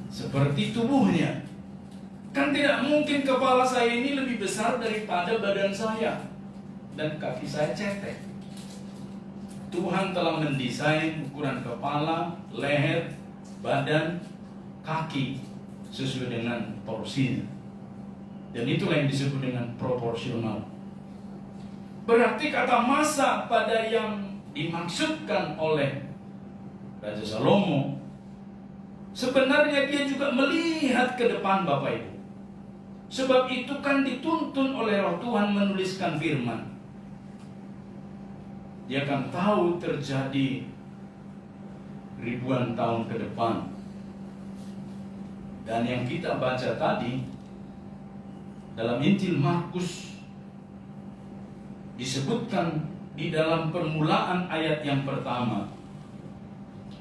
Seperti tubuhnya. Kan tidak mungkin kepala saya ini lebih besar daripada badan saya dan kaki saya cetek. Tuhan telah mendesain ukuran kepala, leher, badan, kaki sesuai dengan porsinya. Dan itulah yang disebut dengan proporsional. Berarti kata masa pada yang dimaksudkan oleh Raja Salomo, sebenarnya dia juga melihat ke depan, Bapak Ibu. Sebab itu kan dituntun oleh Roh Tuhan menuliskan firman. Dia akan tahu terjadi ribuan tahun ke depan. Dan yang kita baca tadi dalam Injil Markus disebutkan di dalam permulaan ayat yang pertama,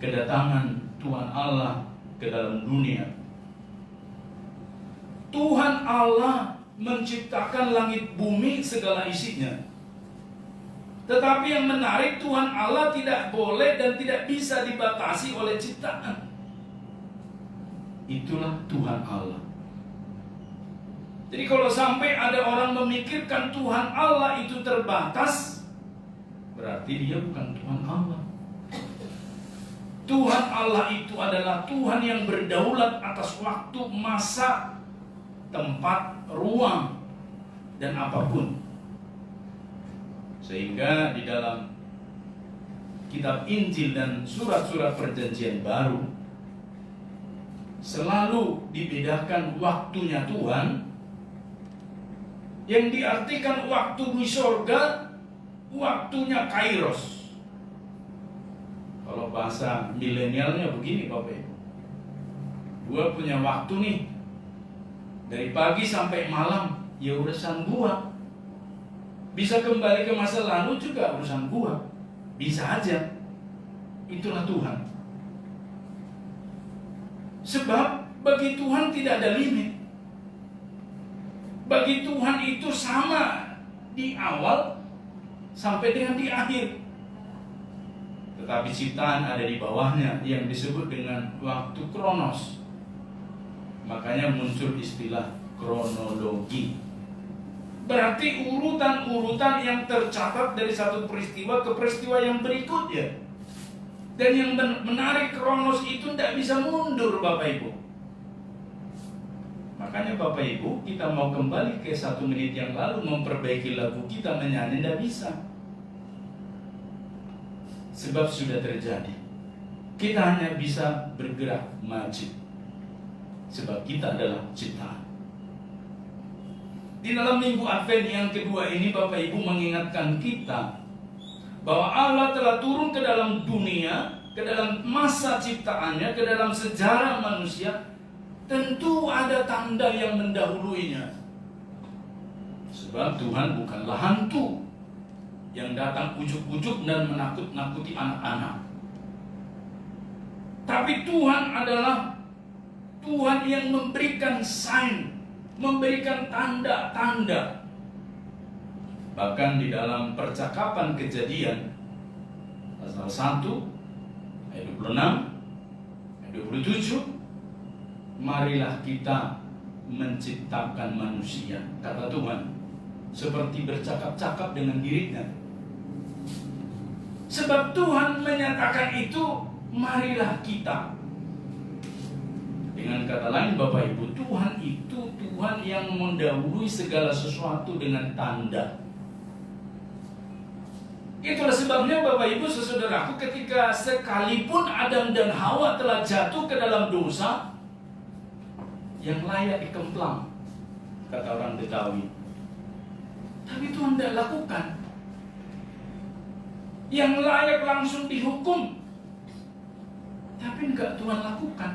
kedatangan Tuhan Allah ke dalam dunia. Tuhan Allah menciptakan langit bumi segala isinya. Tetapi yang menarik, Tuhan Allah tidak boleh dan tidak bisa dibatasi oleh ciptaan. Itulah Tuhan Allah. Jadi kalau sampai ada orang memikirkan Tuhan Allah itu terbatas, berarti dia bukan Tuhan Allah. Tuhan Allah itu adalah Tuhan yang berdaulat atas waktu, masa, tempat, ruang, dan apapun. Sehingga di dalam kitab Injil dan surat-surat perjanjian baru selalu dibedakan waktunya Tuhan, yang diartikan waktu di sorga, waktunya kairos. Kalau bahasa milenialnya begini, Bapak Ibu. Gua punya waktu nih, dari pagi sampai malam, ya urusan gua. Bisa kembali ke masa lalu juga urusan gua. Bisa aja. Itulah Tuhan. Sebab bagi Tuhan tidak ada limit. Bagi Tuhan itu sama di awal sampai dengan di akhir. Tetapi ciptaan ada di bawahnya yang disebut dengan waktu kronos. Makanya muncul istilah kronologi. Berarti urutan-urutan yang tercatat dari satu peristiwa ke peristiwa yang berikutnya. Dan yang menarik, kronos itu tidak bisa mundur, Bapak Ibu. Makanya Bapak Ibu, kita mau kembali ke 1 menit yang lalu memperbaiki lagu kita menyanyi, tidak bisa. Sebab sudah terjadi. Kita hanya bisa bergerak maju. Sebab kita adalah ciptaan. Di dalam minggu Advent yang kedua ini, Bapak Ibu mengingatkan kita bahwa Allah telah turun ke dalam dunia, ke dalam masa ciptaannya, ke dalam sejarah manusia. Tentu ada tanda yang mendahuluinya. Sebab Tuhan bukanlah hantu yang datang ujuk-ujuk dan menakut-nakuti anak-anak. Tapi Tuhan adalah Tuhan yang memberikan sign, memberikan tanda-tanda. Bahkan di dalam percakapan Kejadian pasal 1 ayat 26, ayat 27, marilah kita menciptakan manusia, kata Tuhan, seperti bercakap-cakap dengan dirinya. Sebab Tuhan menyatakan itu, marilah kita. Dengan kata lain, Bapak Ibu, Tuhan itu Tuhan yang mendahului segala sesuatu dengan tanda. Itulah sebabnya Bapak Ibu saudaraku, ketika sekalipun Adam dan Hawa telah jatuh ke dalam dosa yang layak dikemplang, kata orang Betawi, tapi Tuhan tidak lakukan. Yang layak langsung dihukum, tapi enggak Tuhan lakukan.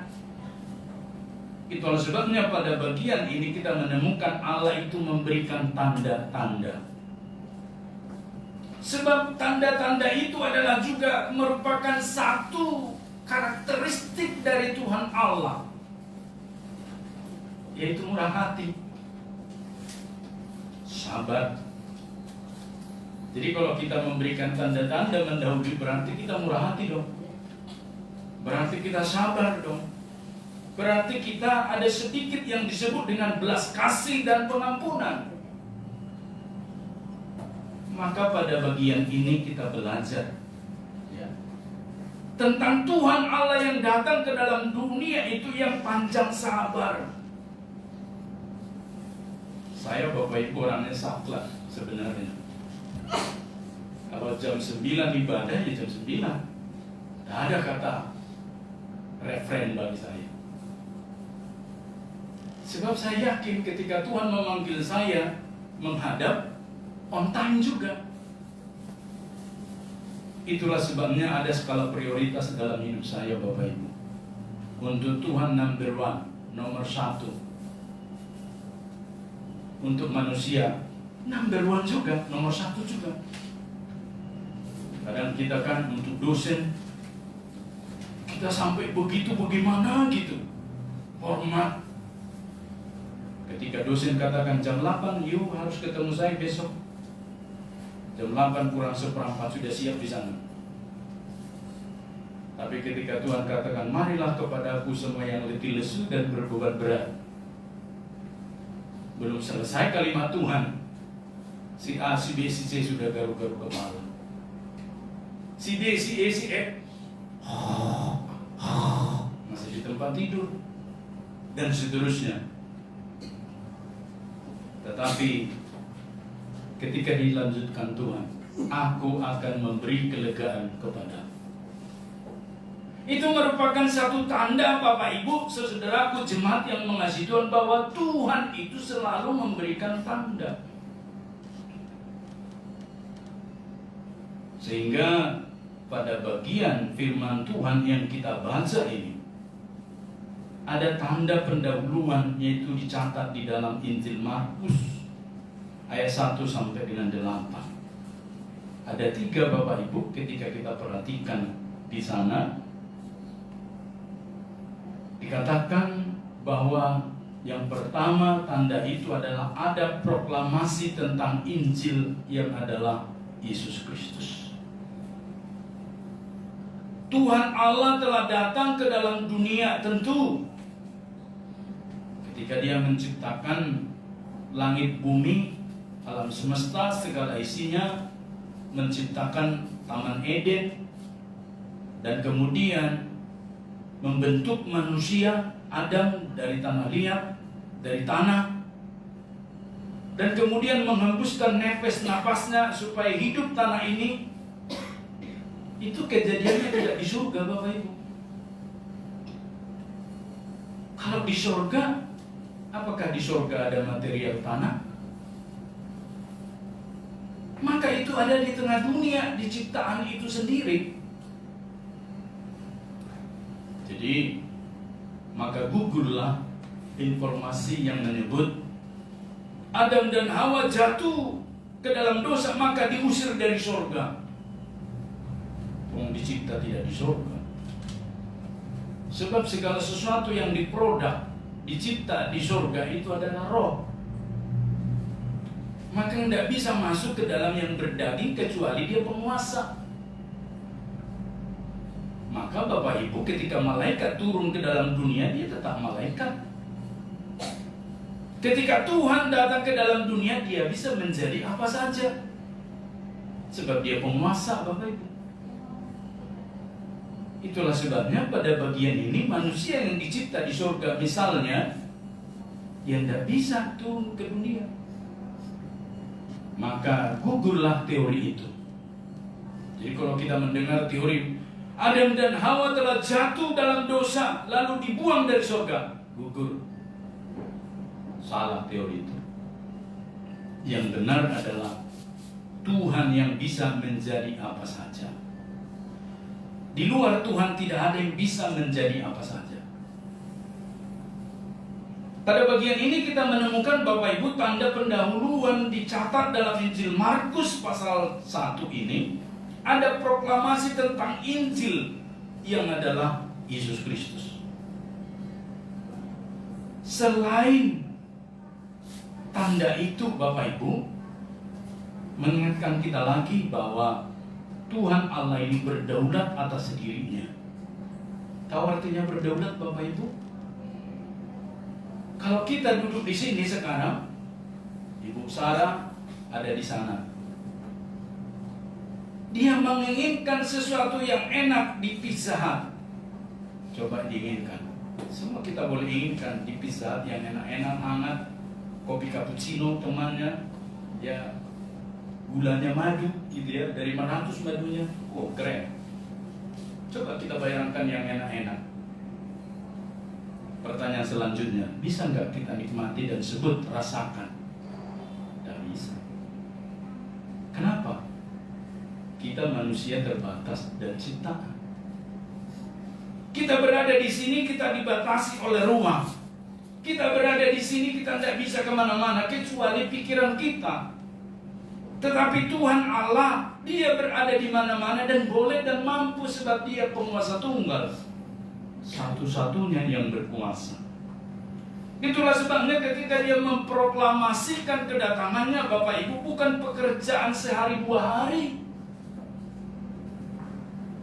Itulah sebabnya pada bagian ini kita menemukan Allah itu memberikan tanda-tanda. Sebab tanda-tanda itu adalah juga merupakan satu karakteristik dari Tuhan Allah, yaitu murah hati, sabar, Jadi kalau kita memberikan tanda-tanda mendahului, berarti kita murah hati dong. Berarti kita sabar dong. Berarti kita ada sedikit yang disebut dengan belas kasih dan pengampunan. Maka pada bagian ini kita belajar ya, tentang Tuhan Allah yang datang ke dalam dunia itu yang panjang sabar. Saya Bapak Ibu orangnya saklek sebenarnya. Kalau jam 9 ibadah ya jam 9. Tidak ada kata referen bagi saya. Sebab saya yakin ketika Tuhan memanggil saya menghadap, on time juga. Itulah sebabnya ada skala prioritas dalam hidup saya Bapak Ibu. Untuk Tuhan number one, nomor 1. Untuk manusia number one juga, nomor 1 juga. Kadang kita kan untuk dosen, kita sampai begitu bagaimana gitu, hormat. Ketika dosen katakan jam 8, yuk harus ketemu saya besok. Jam 8 kurang seperempat sudah siap di sana. Tapi ketika Tuhan katakan, marilah kepada aku semua yang letih lesu dan berbeban berat. Belum selesai kalimat Tuhan, si A, si B, si C sudah garu-garu kepala. Si D, si E, si F masih di tempat tidur, dan seterusnya. Tetapi ketika dilanjutkan Tuhan, aku akan memberi kelegaan kepadamu. Itu merupakan satu tanda Bapak Ibu, saudaraku jemaat yang mengasihi Tuhan, bahwa Tuhan itu selalu memberikan tanda. Sehingga pada bagian firman Tuhan yang kita baca ini, ada tanda pendahuluan, yaitu dicatat di dalam Injil Markus ayat 1 sampai dengan 8. Ada 3 Bapak Ibu ketika kita perhatikan di sana. Dikatakan bahwa yang pertama tanda itu adalah ada proklamasi tentang Injil yang adalah Yesus Kristus. Tuhan Allah telah datang ke dalam dunia, tentu ketika Dia menciptakan langit bumi, alam semesta segala isinya, menciptakan Taman Eden, dan kemudian membentuk manusia Adam dari tanah liat, dari tanah, dan kemudian menghembuskan nafasnya supaya hidup tanah ini. Itu kejadiannya tidak di surga Bapak Ibu. Kalau di surga, apakah di surga ada material tanah? Maka itu ada di tengah dunia, di ciptaan itu sendiri. Jadi, maka gugurlah informasi yang menyebut Adam dan Hawa jatuh ke dalam dosa, maka diusir dari surga. Orang dicipta tidak di surga. Sebab segala sesuatu yang diproduk, dicipta di surga itu adalah roh. Maka tidak bisa masuk ke dalam yang berdaging kecuali dia penguasa. Maka Bapak Ibu, ketika malaikat turun ke dalam dunia, dia tetap malaikat. Ketika Tuhan datang ke dalam dunia, dia bisa menjadi apa saja. Sebab dia penguasa Bapak Ibu. Itulah sebabnya pada bagian ini manusia yang dicipta di surga misalnya, yang tidak bisa turun ke dunia. Maka gugurlah teori itu. Jadi kalau kita mendengar teori Adam dan Hawa telah jatuh dalam dosa lalu dibuang dari surga, gugur. Salah teori itu. Yang benar adalah Tuhan yang bisa menjadi apa saja. Di luar Tuhan tidak ada yang bisa menjadi apa saja. Pada bagian ini kita menemukan Bapak Ibu tanda pendahuluan dicatat dalam Injil Markus pasal 1 ini. Ada proklamasi tentang Injil yang adalah Yesus Kristus. Selain tanda itu Bapak Ibu, mengingatkan kita lagi bahwa Tuhan Allah ini berdaulat atas dirinya. Tahu artinya berdaulat, Bapak Ibu? Kalau kita duduk di sini sekarang, Ibu Sarah ada di sana. Dia menginginkan sesuatu yang enak di Pizza Hut. Coba diinginkan. Semua kita boleh inginkan di Pizza Hut yang enak-enak, hangat, kopi cappuccino temannya, ya gulanya madu gitu ya, dari 100 madunya. Oh, keren. Coba kita bayangkan yang enak-enak. Pertanyaan selanjutnya, bisa nggak kita nikmati dan sebut rasakan? Tidak bisa. Kenapa? Kita manusia terbatas dan ciptaan. Kita berada di sini, kita dibatasi oleh rumah. Kita berada di sini, kita tidak bisa kemana-mana kecuali pikiran kita. Tetapi Tuhan Allah, Dia berada di mana-mana dan boleh dan mampu sebab Dia penguasa tunggal, satu-satunya yang berkuasa. Itulah sebabnya ketika Dia memproklamasikan kedatangannya, Bapak Ibu, bukan pekerjaan sehari dua hari.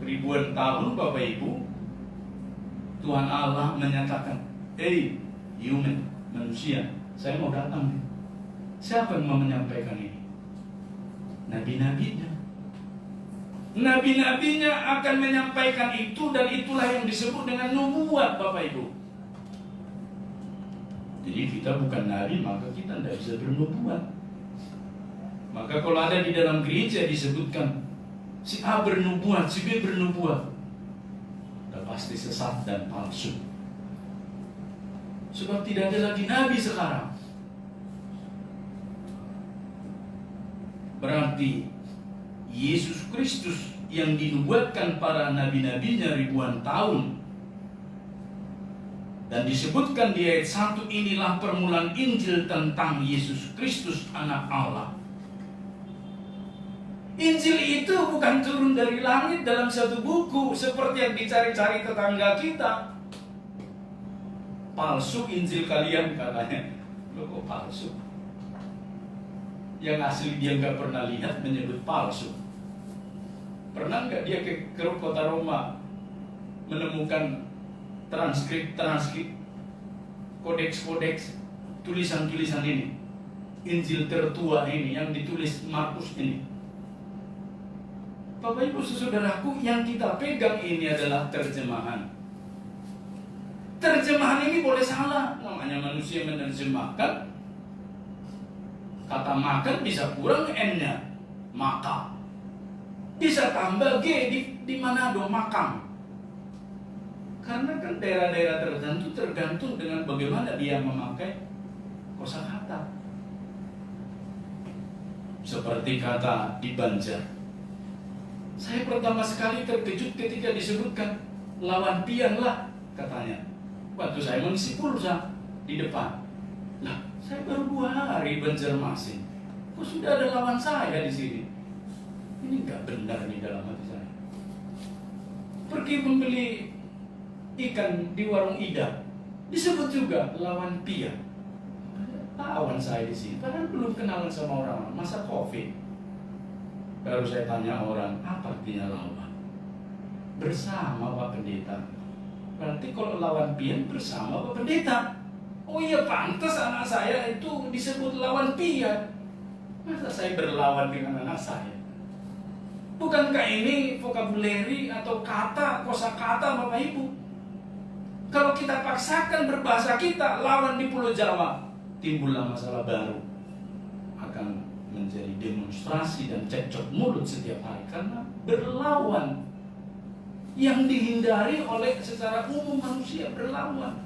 Ribuan tahun, Bapak Ibu, Tuhan Allah menyatakan, "Hey, human, manusia, saya mau datang nih." Siapa yang mau menyampaikan ini? Nabi-nabinya. Nabi-nabinya akan menyampaikan itu, dan itulah yang disebut dengan nubuat, Bapak Ibu. Jadi kita bukan nabi, maka kita tidak bisa bernubuat. Maka kalau ada di dalam gereja disebutkan si A bernubuat, si B bernubuat, sudah pasti sesat dan palsu. Sebab tidak ada lagi nabi sekarang. Berarti Yesus Kristus yang dinubuatkan para nabi-nabinya ribuan tahun, dan disebutkan di ayat 1, inilah permulaan Injil tentang Yesus Kristus anak Allah. Injil itu bukan turun dari langit dalam satu buku seperti yang dicari-cari tetangga kita. Palsu Injil kalian katanya. Loh, kok palsu? Yang asli dia nggak pernah lihat menyebut palsu. Pernah nggak dia ke kota Roma menemukan transkrip, kodeks, tulisan-tulisan ini, Injil tertua ini yang ditulis Markus ini? Bapak Ibu saudaraku, yang kita pegang ini adalah terjemahan. Terjemahan ini boleh salah, namanya manusia menerjemahkan. Kata makan bisa kurang N-nya, maka. Bisa tambah G di Manado, makam. Karena kan daerah-daerah tertentu tergantung dengan bagaimana dia memakai kosakata. Seperti kata di Banjar. Saya pertama sekali terkejut ketika disebutkan lawan pianlah katanya. Waktu saya mengisi pulsa di depan. Lah, saya baru 2 hari Banjarmasin. Kok sudah ada lawan saya di sini? Ini nggak benar nih dalam hati saya. Pergi membeli ikan di warung Ida, disebut juga lawan pia. Lawan saya di sini, padahal belum kenalan sama orang, masa COVID. Baru saya tanya orang, apa artinya lawan? Bersama Pak Pendeta. Berarti kalau lawan pian bersama Pak Pendeta. Oh iya, pantas anak saya itu disebut lawan pian. Masa saya berlawan dengan anak saya? Bukankah ini vocabulary atau kata, kosakata Bapak Ibu? Kalau kita paksakan berbahasa kita, lawan di Pulau Jawa, timbullah masalah baru. Akan menjadi demonstrasi dan cekcok mulut setiap hari karena berlawan. Yang dihindari oleh secara umum manusia berlawan.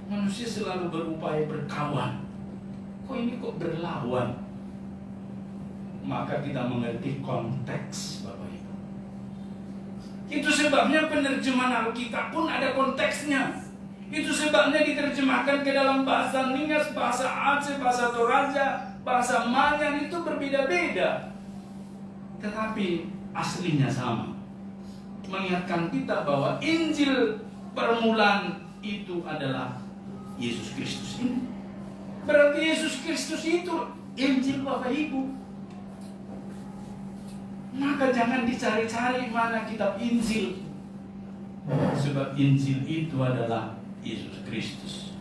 Manusia selalu berupaya berkawan. Kok ini kok berlawan? Maka kita mengerti konteks, Bapak Ibu. Itu sebabnya penerjemahan Alkitab pun ada konteksnya. Itu sebabnya diterjemahkan ke dalam bahasa Ningas, bahasa Aceh, bahasa Toraja, bahasa Manyan, itu berbeda-beda. Tetapi aslinya sama. Mengingatkan kita bahwa Injil permulaan itu adalah Yesus Kristus ini. Berarti Yesus Kristus itu Injil Bapak Ibu. maka jangan dicari-cari mana kitab Injil. Sebab Injil itu adalah Yesus Kristus.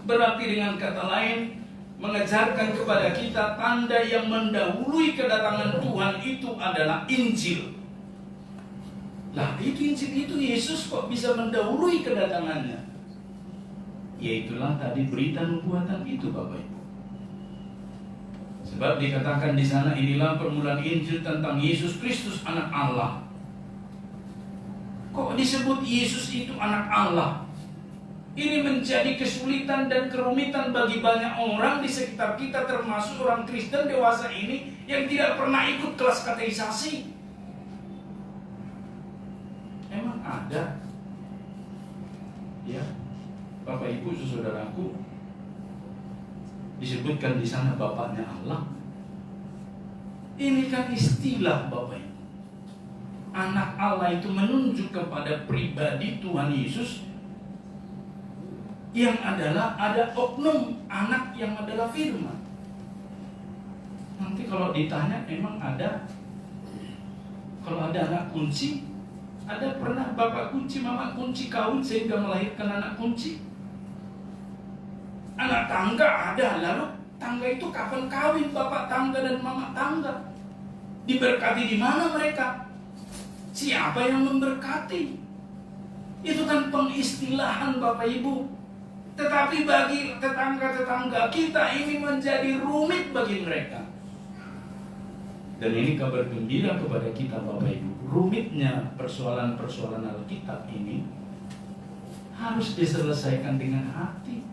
Berarti dengan kata lain, mengajarkan kepada kita tanda yang mendahului kedatangan Tuhan itu adalah Injil. Lah itu Injil itu Yesus kok bisa mendahului kedatangannya? Yaitulah tadi berita nubuatan itu, Bapak Ibu. Sebab dikatakan di sana, inilah permulaan Injil tentang Yesus Kristus anak Allah. Kok disebut Yesus itu anak Allah? Ini menjadi kesulitan dan kerumitan bagi banyak orang di sekitar kita, termasuk orang Kristen dewasa ini yang tidak pernah ikut kelas katekisasi. Emang ada? Ya, Bapak Ibu saudaraku, disebutkan di sana Bapaknya Allah. Ini kan istilah, Bapak Ibu. Anak Allah itu menunjuk kepada pribadi Tuhan Yesus yang adalah ada oknum anak yang adalah firman. Nanti kalau ditanya emang ada, kalau ada anak kunci, ada pernah bapak kunci, mama kunci kawin sehingga melahirkan anak kunci? Anak tangga ada, lalu tangga itu kapan kawin bapak tangga dan mama tangga? Diberkati di mana mereka? Siapa yang memberkati? Itu kan pengistilahan Bapak Ibu. Tetapi bagi tetangga-tetangga kita ini menjadi rumit bagi mereka. Dan ini kabar gembira kepada kita Bapak Ibu. Rumitnya persoalan-persoalan Alkitab ini harus diselesaikan dengan hati.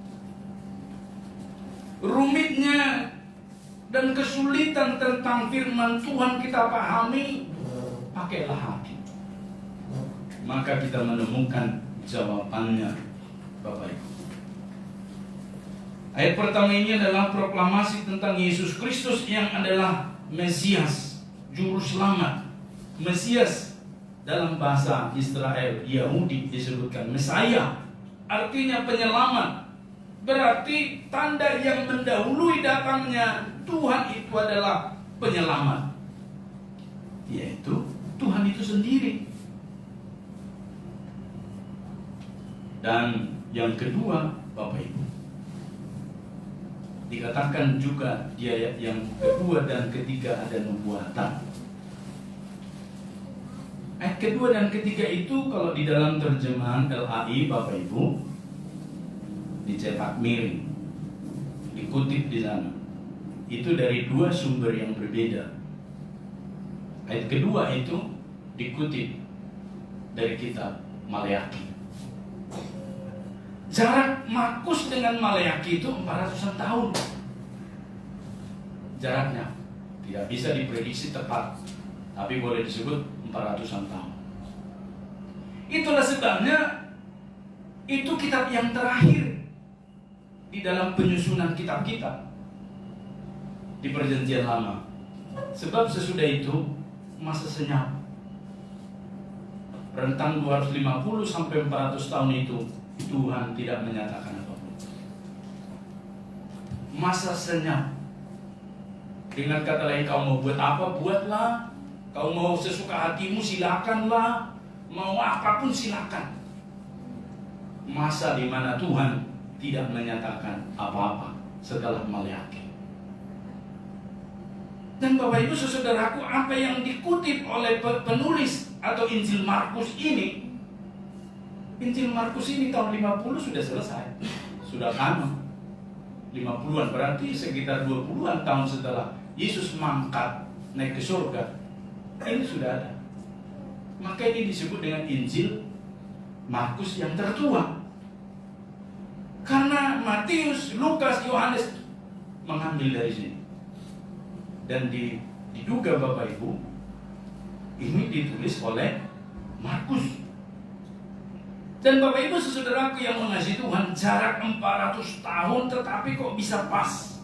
Rumitnya dan kesulitan tentang firman Tuhan kita pahami, pakailah hati. Maka kita menemukan jawabannya, Bapak Ibu. Ayat pertama ini adalah proklamasi tentang Yesus Kristus yang adalah Mesias, Juru Selamat. Mesias dalam bahasa Israel, Yahudi disebutkan Mesaya, artinya penyelamat. Berarti tanda yang mendahului datangnya Tuhan itu adalah penyelamat, yaitu Tuhan itu sendiri. Dan yang kedua, Bapak Ibu, dikatakan juga di ayat yang kedua dan ketiga ada nubuatan. Ayat kedua dan ketiga itu kalau di dalam terjemahan LAI Bapak Ibu dicetak miring, dikutip di sana. Itu dari dua sumber yang berbeda. Ayat kedua itu dikutip dari kitab Maleakhi. Jarak Markus dengan Maleakhi itu 400-an tahun. Jaraknya tidak bisa diprediksi tepat, tapi boleh disebut 400-an tahun. Itulah sebabnya itu kitab yang terakhir di dalam penyusunan kitab-kitab di Perjanjian Lama. Sebab sesudah itu masa senyap, rentang 250 sampai 400 tahun itu Tuhan tidak menyatakan apapun. Masa senyap. Dengan kata lain, kau mau buat apa, buatlah. Kau mau sesuka hatimu, silakanlah. Mau apapun silakan. Masa di mana Tuhan tidak menyatakan apa-apa setelah Maleakhi. Dan Bapak Ibu saudaraku, apa yang dikutip oleh penulis atau Injil Markus ini, Injil Markus ini tahun 50 sudah selesai, sudah kanon. 50-an berarti sekitar 20-an tahun setelah Yesus mangkat naik ke surga, ini sudah ada. Maka ini disebut dengan Injil Markus yang tertua. Karena Matius, Lukas, Yohanes mengambil dari sini. Dan diduga Bapak Ibu, ini ditulis oleh Markus. Dan Bapak Ibu saudaraku yang mengasihi Tuhan, jarak 400 tahun tetapi kok bisa pas?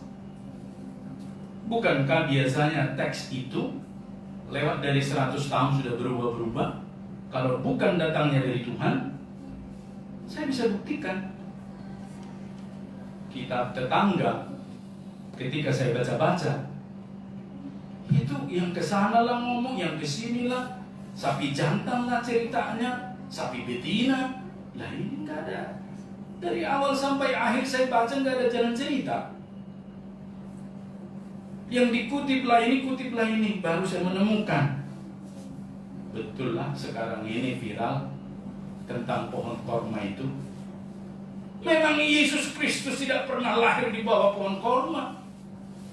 Bukankah biasanya teks itu lewat dari 100 tahun sudah berubah-berubah? Kalau bukan datangnya dari Tuhan, saya bisa buktikan. Kitab Tetangga, ketika saya baca-baca, Itu yang kesana lah ngomong, yang kesini lah, sapi jantan lah ceritanya, sapi betina. Lah ini nggak ada. Dari awal sampai akhir saya baca nggak ada jalan cerita. Yang dikutiplah ini, baru saya menemukan. Betul lah sekarang ini viral tentang pohon korma itu. Memang Yesus Kristus tidak pernah lahir di bawah pohon korma.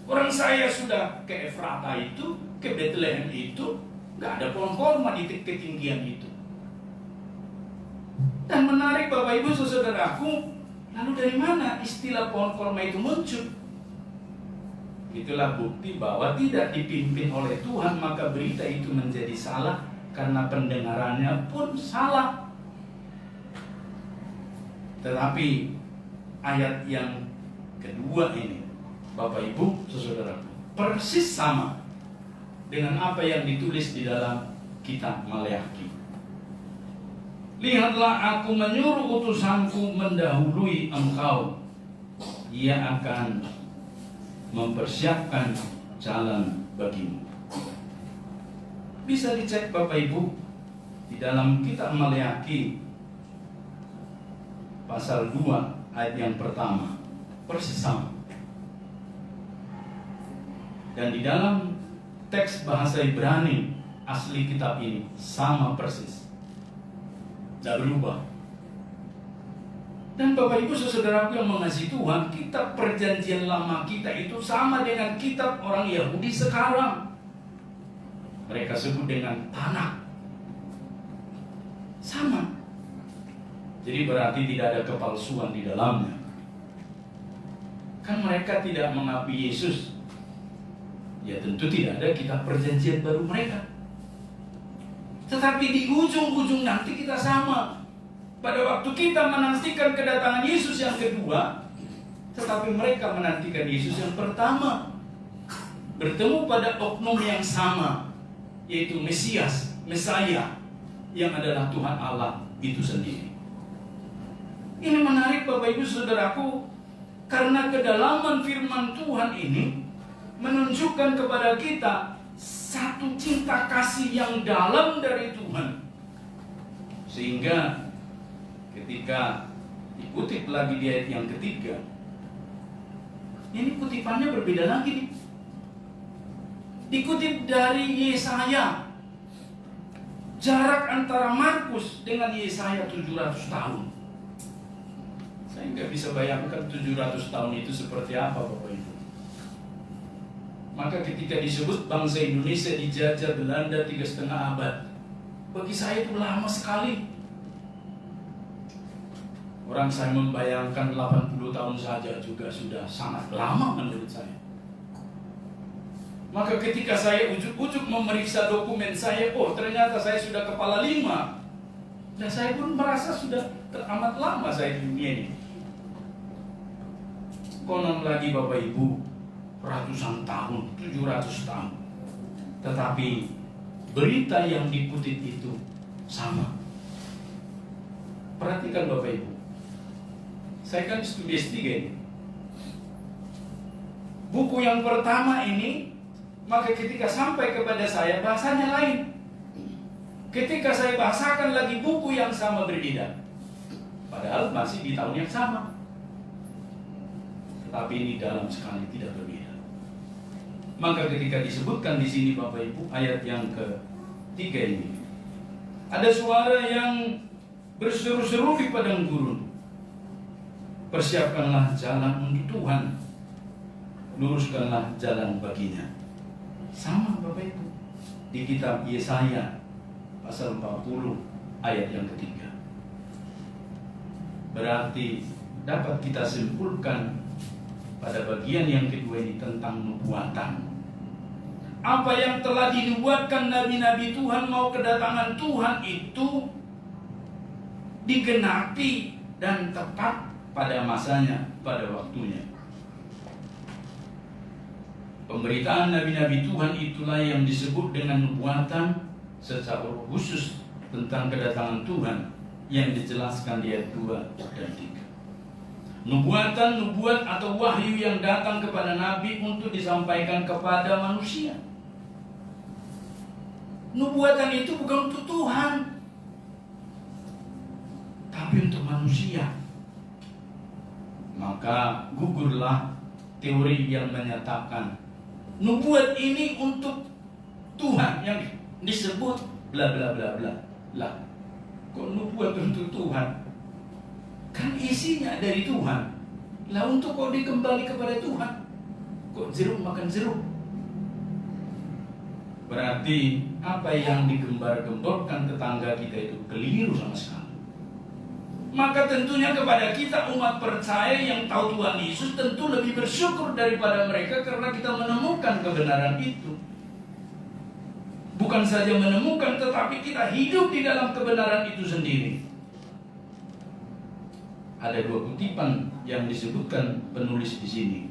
Orang saya sudah ke Efrata itu, ke Bethlehem itu, nggak ada pohon korma di ketinggian itu. Dan menarik Bapak Ibu saudaraku, lalu dari mana istilah pohon korma itu muncul? Itulah bukti bahwa tidak dipimpin oleh Tuhan, maka berita itu menjadi salah karena pendengarannya pun salah. Tetapi ayat yang kedua ini, Bapak Ibu saudaraku, persis sama dengan apa yang ditulis di dalam kitab Maleakhi. Lihatlah, aku menyuruh utusanku mendahului engkau. Ia akan mempersiapkan jalan bagimu. Bisa dicek Bapak Ibu di dalam kitab Maleakhi pasal 2 ayat yang pertama, persis sama. Dan di dalam teks bahasa Ibrani asli kitab ini sama persis, tidak berubah. Dan Bapak Ibu saudaraku yang mengasihi Tuhan, kitab perjanjian lama kita itu sama dengan kitab orang Yahudi sekarang. Mereka sebut dengan Tanakh. Sama. Jadi berarti tidak ada kepalsuan di dalamnya. Kan mereka tidak mengakui Yesus. Ya tentu tidak ada kitab perjanjian baru mereka. Tetapi di ujung-ujung nanti kita sama. Pada waktu kita menantikan kedatangan Yesus yang kedua, tetapi mereka menantikan Yesus yang pertama. Bertemu pada oknum yang sama, yaitu Mesias, Mesaya, yang adalah Tuhan Allah itu sendiri. Ini menarik Bapak Ibu saudaraku, karena kedalaman firman Tuhan ini menunjukkan kepada kita satu cinta kasih yang dalam dari Tuhan. Sehingga ketika dikutip lagi di ayat yang ketiga, ini kutipannya berbeda lagi nih. Dikutip dari Yesaya. Jarak antara Markus dengan Yesaya 700 tahun. Saya nggak bisa bayangkan 700 tahun itu seperti apa Bapak Ibu. Maka ketika disebut bangsa Indonesia dijajah Belanda 3,5 abad, bagi saya itu lama sekali. Orang saya membayangkan 80 tahun saja juga sudah sangat lama menurut saya. Maka ketika saya ujuk-ujuk memeriksa dokumen saya, oh ternyata saya sudah kepala 5. Dan saya pun merasa sudah teramat lama saya di dunia ini. Konon lagi Bapak Ibu, ratusan tahun, 700 tahun. Tetapi berita yang dikutip itu sama. Perhatikan Bapak Ibu. Saya kan studi S3 ini. Buku yang pertama ini, maka ketika sampai kepada saya bahasanya lain. Ketika saya bahasakan lagi buku yang sama berbeda. Padahal masih di tahun yang sama. Tetapi ini dalam sekali tidak berbeda. Maka ketika disebutkan di sini Bapak Ibu ayat yang ketiga ini, ada suara yang berseru-seru di padang gurun. Persiapkanlah jalan untuk Tuhan, luruskanlah jalan baginya. Sama Bapak Ibu di kitab Yesaya pasal 40 ayat yang ketiga. Berarti dapat kita simpulkan pada bagian yang kedua ini tentang nubuatan. Apa yang telah dinubuatkan nabi-nabi Tuhan mau kedatangan Tuhan itu digenapi dan tepat pada masanya, pada waktunya. Pemberitaan nabi-nabi Tuhan itulah yang disebut dengan nubuatan secara khusus tentang kedatangan Tuhan yang dijelaskan di ayat 2 dan 3. Nubuatan, nubuat atau wahyu yang datang kepada nabi untuk disampaikan kepada manusia. Nubuatan itu bukan untuk Tuhan, tapi untuk manusia. Maka gugurlah teori yang menyatakan nubuat ini untuk Tuhan, yang disebut bla bla bla bla. Lah, kok nubuat untuk Tuhan? Kan isinya dari Tuhan. Lah, untuk kok dikembali kepada Tuhan? Kok jeruk makan jeruk? Berarti apa yang digembar-gemborkan tetangga kita itu keliru sama sekali. Maka tentunya kepada kita umat percaya yang tahu Tuhan Yesus tentu lebih bersyukur daripada mereka, karena kita menemukan kebenaran itu. Bukan saja menemukan, tetapi kita hidup di dalam kebenaran itu sendiri. Ada 2 kutipan yang disebutkan penulis di sini,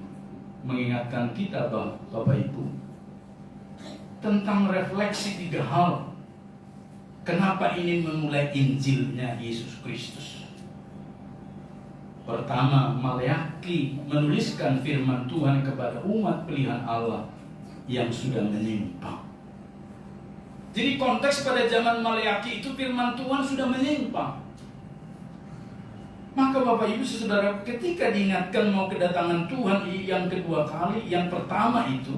mengingatkan kita Bapak Ibu tentang refleksi 3 hal. Kenapa ingin memulai Injilnya Yesus Kristus? Pertama, Maleaki menuliskan firman Tuhan kepada umat pilihan Allah yang sudah menyimpang. Jadi konteks pada zaman Maleaki itu firman Tuhan sudah menyimpang. Maka Bapak Ibu Saudara, ketika diingatkan mau kedatangan Tuhan yang kedua kali, yang pertama itu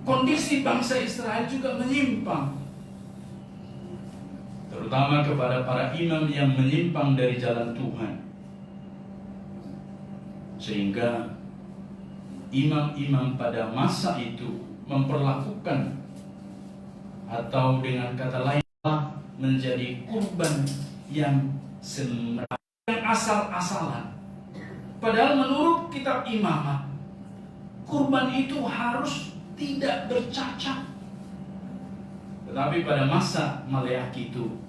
kondisi bangsa Israel juga menyimpang, terutama kepada para imam yang menyimpang dari jalan Tuhan. Sehingga imam-imam pada masa itu memperlakukan, atau dengan kata lain, menjadi kurban yang sembarangan, yang asal-asalan. Padahal menurut kitab Imamat, kurban itu harus tidak bercacat. Tetapi pada masa Maleaki itu,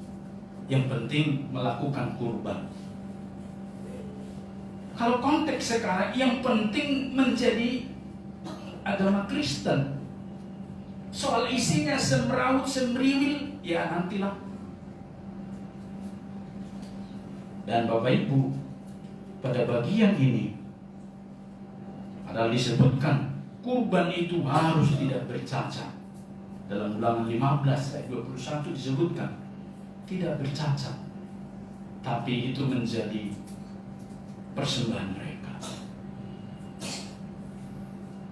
yang penting melakukan kurban. Kalau konteks sekarang, yang penting menjadi agama Kristen. Soal isinya semrawut semriwil, ya nantilah. Dan Bapak Ibu, pada bagian ini adalah disebutkan kurban itu harus tidak bercacat. Dalam Ulangan 15 ayat 21 disebutkan tidak bercacat, tapi itu menjadi persembahan mereka.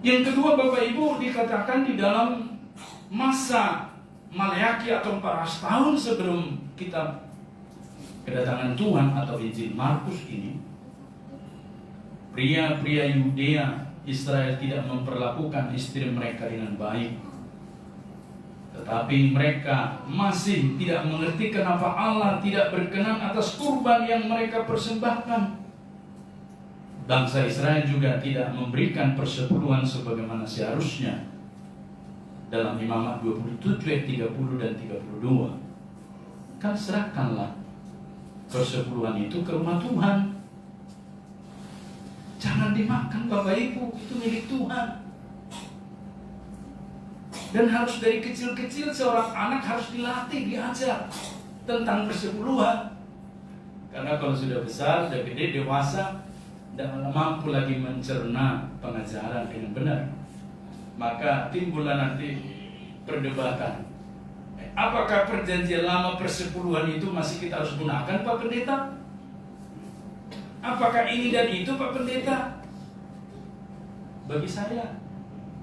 Yang kedua Bapak Ibu, dikatakan di dalam masa Maleaki atau 400 tahun sebelum kitab kedatangan Tuhan atau Injil Markus ini, pria-pria Yudea Israel tidak memperlakukan istri mereka dengan baik. Tetapi mereka masih tidak mengerti kenapa Allah tidak berkenan atas kurban yang mereka persembahkan. Bangsa Israel juga tidak memberikan persepuluhan sebagaimana seharusnya. Dalam Imamat 27 ayat 30 dan 32, kan serahkanlah persepuluhan itu ke rumah Tuhan. Jangan dimakan Bapak Ibu, itu milik Tuhan. Dan harus dari kecil-kecil seorang anak harus dilatih, diajar tentang persepuluhan. Karena kalau sudah besar, sudah gede, dewasa, dan mampu lagi mencerna pengajaran dengan benar, maka timbullah nanti perdebatan. Apakah perjanjian lama persepuluhan itu masih kita harus gunakan, Pak Pendeta? Apakah ini dan itu, Pak Pendeta? Bagi saya,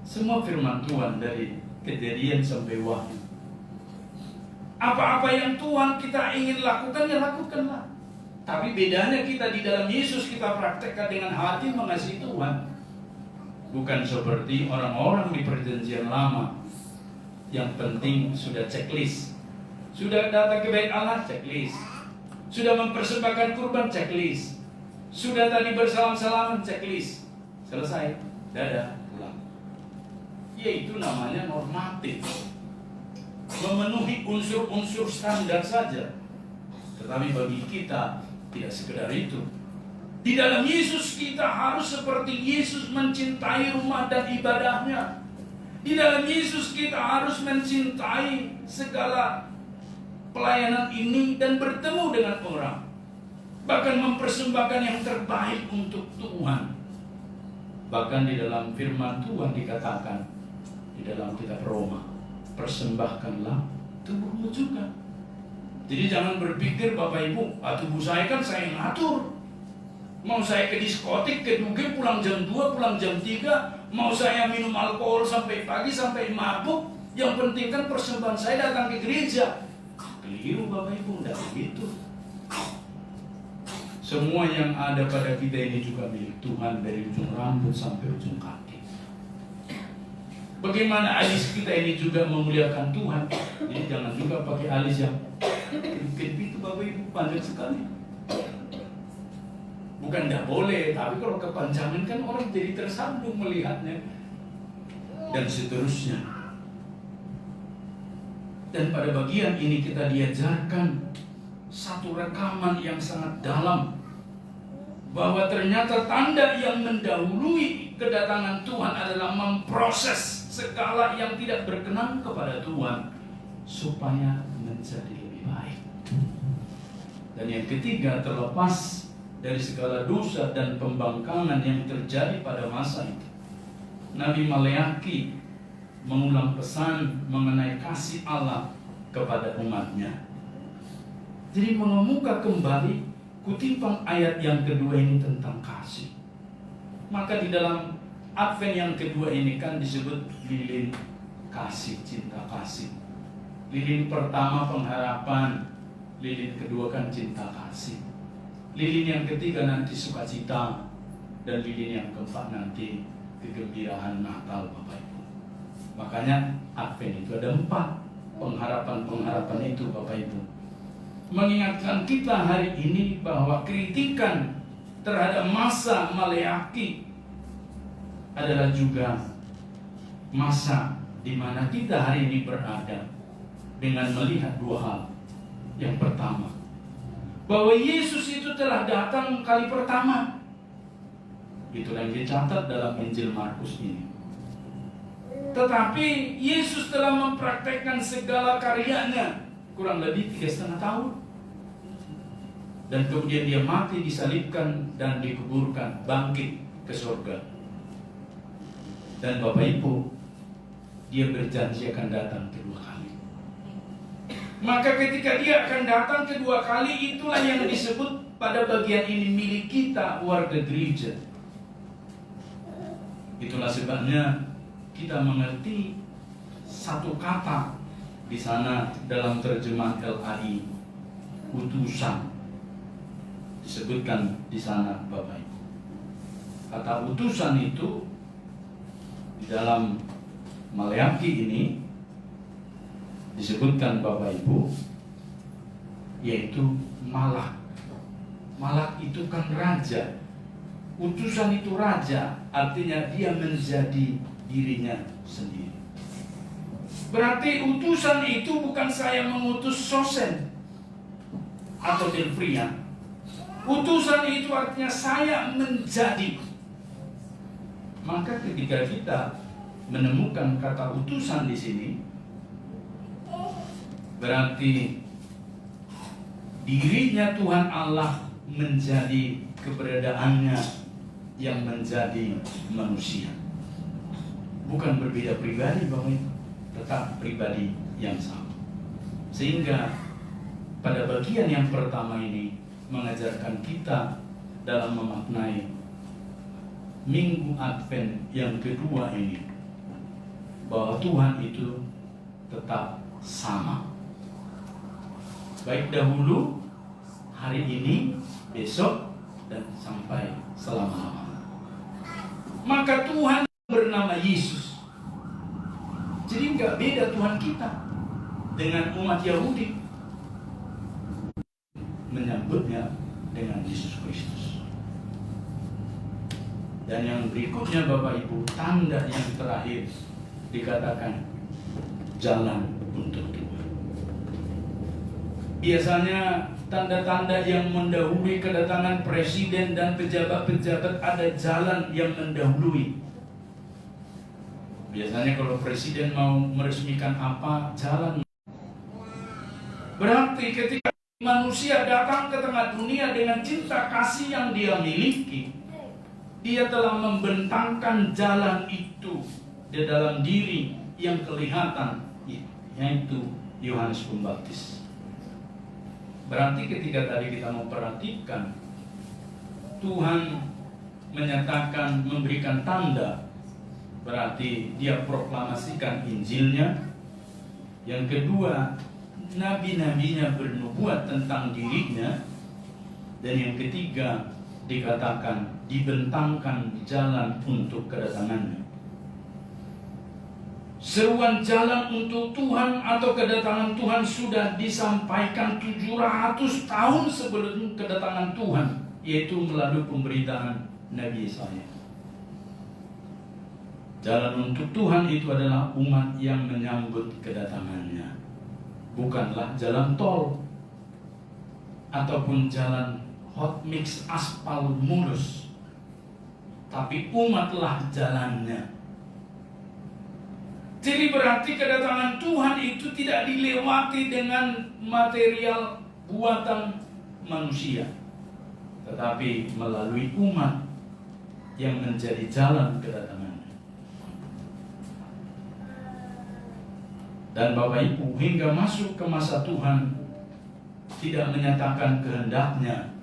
semua firman Tuhan dari Kejadian sampai Wahyu, apa-apa yang Tuhan kita ingin lakukan, ya lakukanlah. Tapi bedanya kita di dalam Yesus, kita praktekkan dengan hati mengasihi Tuhan. Bukan seperti orang-orang di perjanjian lama, yang penting sudah checklist. Sudah datang ke bait Allah, checklist. Sudah mempersembahkan kurban, checklist. Sudah tadi bersalam-salaman, checklist. Selesai, dadah, pulang. Yaitu namanya normatif, memenuhi unsur-unsur standar saja. Tetapi bagi kita tidak sekedar itu. Di dalam Yesus kita harus seperti Yesus mencintai rumah dan ibadahnya. Di dalam Yesus kita harus mencintai segala pelayanan ini dan bertemu dengan orang. Bahkan mempersembahkan yang terbaik untuk Tuhan. Bahkan di dalam firman Tuhan dikatakan di dalam kitab Roma, persembahkanlah tubuhmu juga. Jadi jangan berpikir Bapak Ibu, tubuh saya kan saya ngatur. Mau saya ke diskotik, ke duge, pulang jam 2, pulang jam 3. Mau saya minum alkohol sampai pagi, sampai mabuk. Yang penting kan persembahan saya datang ke gereja. Keliru Bapak Ibu, tidak begitu. Semua yang ada pada kita ini juga milik Tuhan, dari ujung rambut sampai ujung kaki. Bagaimana alis kita ini juga memuliakan Tuhan. Jadi jangan juga pakai alis yang itu Bapak Ibu, panjang sekali. Bukan tidak boleh, tapi kalau kepanjangan kan orang jadi tersambung melihatnya. Dan seterusnya. Dan pada bagian ini kita diajarkan satu rekaman yang sangat dalam, bahwa ternyata tanda yang mendahului kedatangan Tuhan adalah memproses segala yang tidak berkenan kepada Tuhan supaya menjadi lebih baik. Dan yang ketiga, terlepas dari segala dosa dan pembangkangan yang terjadi pada masa itu, Nabi Maleaki mengulang pesan mengenai kasih Allah kepada umatnya. Jadi mengemuka kembali kutipan ayat yang kedua ini tentang kasih. Maka di dalam Advent yang kedua ini kan disebut lilin kasih, cinta kasih. Lilin pertama pengharapan, lilin kedua kan cinta kasih. Lilin yang ketiga nanti sukacita, dan lilin yang keempat nanti kegembiraan Natal Bapak Ibu. Makanya Advent itu ada 4 pengharapan-pengharapan itu Bapak Ibu. Mengingatkan kita hari ini bahwa kritikan terhadap masa Maleaki adalah juga masa di mana kita hari ini berada dengan melihat 2 hal. Yang pertama, bahwa Yesus itu telah datang kali pertama. Itulah yang dicatat dalam Injil Markus ini. Tetapi Yesus telah mempraktekkan segala karyanya kurang lebih 3,5 tahun. Dan kemudian dia mati, disalibkan, dan dikuburkan, bangkit ke surga. Dan Bapak Ibu, dia berjanji akan datang kedua kali. Maka ketika dia akan datang kedua kali, itulah yang disebut pada bagian ini milik kita, warga gereja. Itulah sebabnya kita mengerti satu kata di sana dalam terjemahan LAI, utusan. Disebutkan di sana Bapak Ibu. Kata utusan itu di dalam Maleaki ini disebutkan Bapak Ibu, yaitu malak. Malak itu kan raja. Utusan itu raja, artinya dia menjadi dirinya sendiri. Berarti utusan itu bukan saya mengutus Sosen atau Delfrian. Utusan itu artinya saya menjadi. Maka ketika kita menemukan kata utusan di sini, berarti dirinya Tuhan Allah menjadi keberadaannya yang menjadi manusia. Bukan berbeda pribadi Bapak Ibu, tetap pribadi yang sama. Sehingga pada bagian yang pertama ini mengajarkan kita dalam memaknai Minggu Advent yang kedua ini, bahwa Tuhan itu tetap sama. Baik dahulu, hari ini, besok, dan sampai selama-lamanya. Maka Tuhan bernama Yesus. Jadi nggak beda Tuhan kita dengan umat Yahudi, menyambutnya dengan Yesus Kristus. Dan yang berikutnya Bapak Ibu, tanda yang terakhir dikatakan jalan untuk Tuhan. Biasanya tanda-tanda yang mendahului kedatangan presiden dan pejabat-pejabat, ada jalan yang mendahului. Biasanya kalau presiden mau meresmikan apa, jalan. Berarti ketika manusia datang ke tengah dunia dengan cinta kasih yang dia miliki, dia telah membentangkan jalan itu di dalam diri yang kelihatan, yaitu Yohanes Pembaptis. Berarti ketika tadi kita memperhatikan Tuhan menyatakan, memberikan tanda, berarti dia proklamasikan Injilnya. Yang kedua, nabi-nabinya bernubuat tentang dirinya. Dan yang ketiga, dikatakan dibentangkan jalan untuk kedatangannya. Seruan jalan untuk Tuhan atau kedatangan Tuhan sudah disampaikan 700 tahun sebelum kedatangan Tuhan, yaitu melalui pemberitaan Nabi Yesaya. Jalan untuk Tuhan itu adalah umat yang menyambut kedatangannya, bukanlah jalan tol ataupun jalan hot mix aspal mulus, tapi umatlah jalannya. Jadi berarti kedatangan Tuhan itu tidak dilewati dengan material buatan manusia, tetapi melalui umat yang menjadi jalan kedatangannya. Dan Bapak Ibu, hingga masuk ke masa Tuhan tidak menyatakan kehendaknya,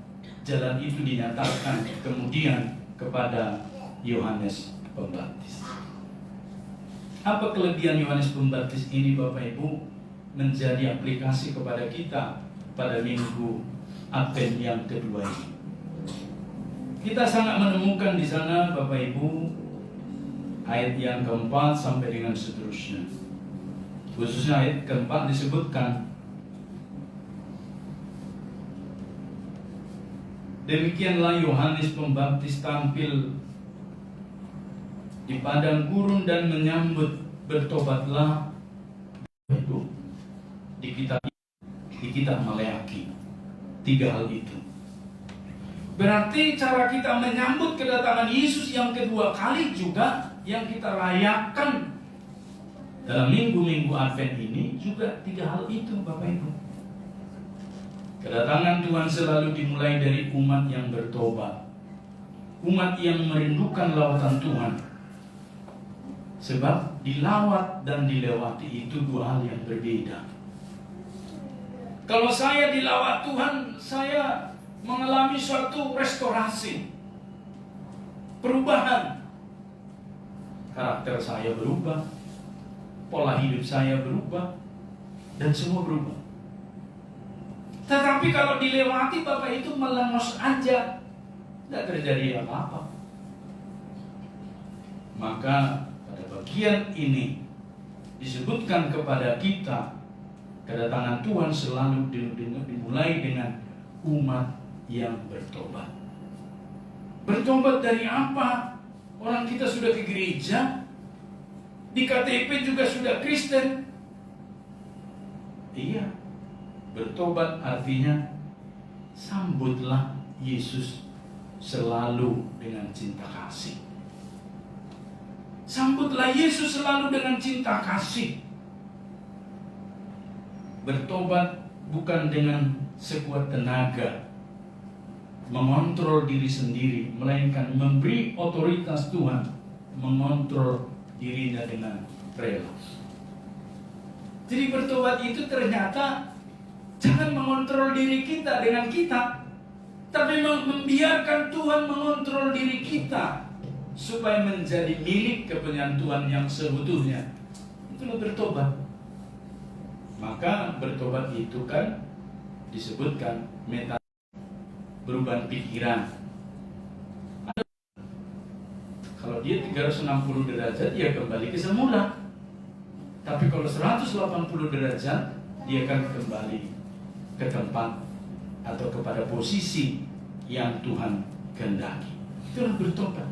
jalan itu dinyatakan kemudian kepada Yohanes Pembaptis. Apa kelebihan Yohanes Pembaptis ini, Bapak Ibu, menjadi aplikasi kepada kita pada minggu Advent yang kedua ini? Kita sangat menemukan di sana, Bapak Ibu, ayat yang keempat sampai dengan seterusnya. Khususnya ayat keempat disebutkan, demikianlah Yohanes Pembaptis tampil di padang gurun dan menyambut, bertobatlah. Itu di kitab Maleaki, 3 hal itu. Berarti cara kita menyambut kedatangan Yesus yang kedua kali juga yang kita rayakan dalam minggu-minggu Advent ini juga 3 hal itu, Bapak Ibu. Kedatangan Tuhan selalu dimulai dari umat yang bertobat, umat yang merindukan lawatan Tuhan. Sebab dilawat dan dilewati itu 2 hal yang berbeda. Kalau saya dilawat Tuhan, saya mengalami suatu restorasi, perubahan. Karakter saya berubah, pola hidup saya berubah, dan semua berubah. Tetapi kalau dilewati, Bapak itu melengos aja, tidak terjadi apa-apa. Maka pada bagian ini disebutkan kepada kita, kedatangan Tuhan selalu dimulai dengan umat yang bertobat. Bertobat dari apa? Orang kita sudah ke gereja, di KTP juga sudah Kristen. Iya, bertobat artinya sambutlah Yesus selalu dengan cinta kasih. Sambutlah Yesus selalu dengan cinta kasih. Bertobat bukan dengan sekuat tenaga, mengontrol diri sendiri, melainkan memberi otoritas Tuhan, mengontrol dirinya dengan rela. Jadi bertobat itu ternyata jangan mengontrol diri kita dengan kita, tapi membiarkan Tuhan mengontrol diri kita supaya menjadi milik kepunyaan Tuhan yang seutuhnya. Itulah bertobat. Maka bertobat itu kan disebutkan berubah pikiran. Kalau dia 360 derajat, dia kembali ke semula. Tapi kalau 180 derajat, dia akan kembali ke tempat atau kepada posisi yang Tuhan kehendaki. Itulah bertobat.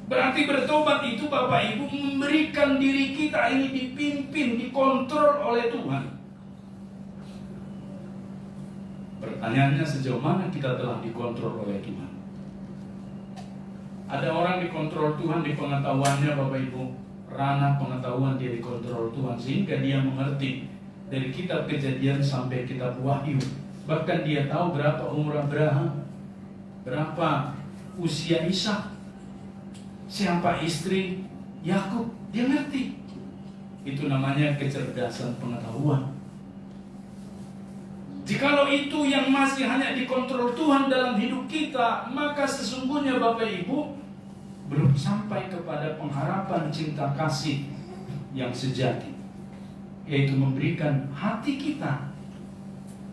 Berarti bertobat itu, Bapak Ibu, memberikan diri kita ini dipimpin, dikontrol oleh Tuhan. Pertanyaannya, sejauh mana kita telah dikontrol oleh Tuhan? Ada orang dikontrol Tuhan di pengetahuannya, Bapak Ibu. Ranah pengetahuan dia dikontrol Tuhan, sehingga dia mengerti dari kitab Kejadian sampai kitab Wahyu. Bahkan dia tahu berapa umur Abraham, berapa usia Ishak, siapa istri Yakub. Dia ngerti. Itu namanya kecerdasan pengetahuan. Jikalau itu yang masih hanya dikontrol Tuhan dalam hidup kita, maka sesungguhnya Bapak Ibu belum sampai kepada pengharapan cinta kasih yang sejati, yaitu memberikan hati kita,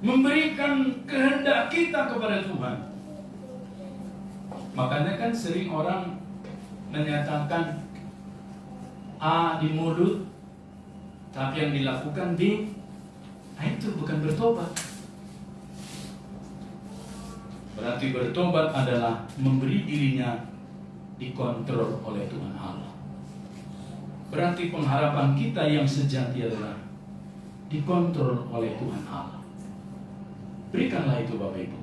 memberikan kehendak kita kepada Tuhan. Makanya kan sering orang menyatakan A di mulut, tapi yang dilakukan B, itu bukan bertobat. Berarti bertobat adalah memberi dirinya dikontrol oleh Tuhan Allah. Berarti pengharapan kita yang sejati adalah dikontrol oleh Tuhan Allah. Berikanlah itu Bapak Ibu.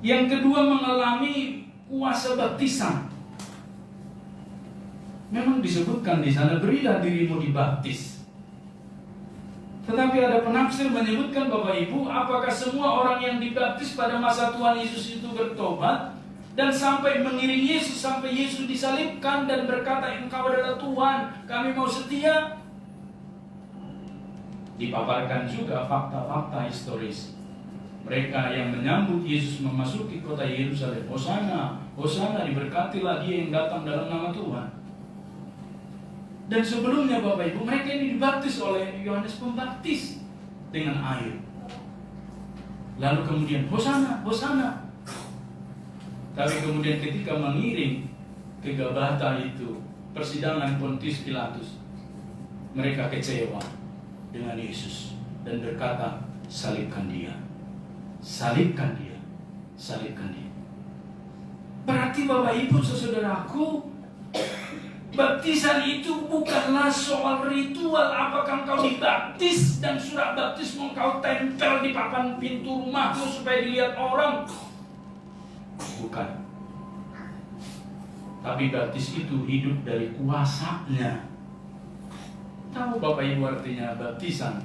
Yang kedua, mengalami kuasa baptisan. Memang disebutkan di sana, berilah dirimu dibaptis. Tetapi ada penafsir menyebutkan Bapak Ibu, apakah semua orang yang dibaptis pada masa Tuhan Yesus itu bertobat dan sampai mengiringi Yesus sampai Yesus disalibkan dan berkata, Engkau adalah Tuhan, kami mau setia? Dipaparkan juga fakta-fakta historis. Mereka yang menyambut Yesus memasuki kota Yerusalem, Hosana, Hosana, diberkatilah dia yang datang dalam nama Tuhan. Dan sebelumnya Bapak Ibu, mereka ini dibaptis oleh Yohanes Pembaptis dengan air. Lalu kemudian Hosana, Hosana. Tapi kemudian ketika mengiring ke Gabata itu, persidangan Pontius Pilatus, mereka kecewa dengan Yesus dan berkata, salibkan dia, salibkan dia, salibkan dia. Berarti Bapak Ibu, saudaraku, baptisan itu bukanlah soal ritual. Apakah engkau dibaptis dan surat baptismu engkau tempel di papan pintu rumahmu supaya dilihat orang? Bukan. Tapi baptis itu hidup dari kuasanya. Tahu Bapak Ibu artinya baptisan?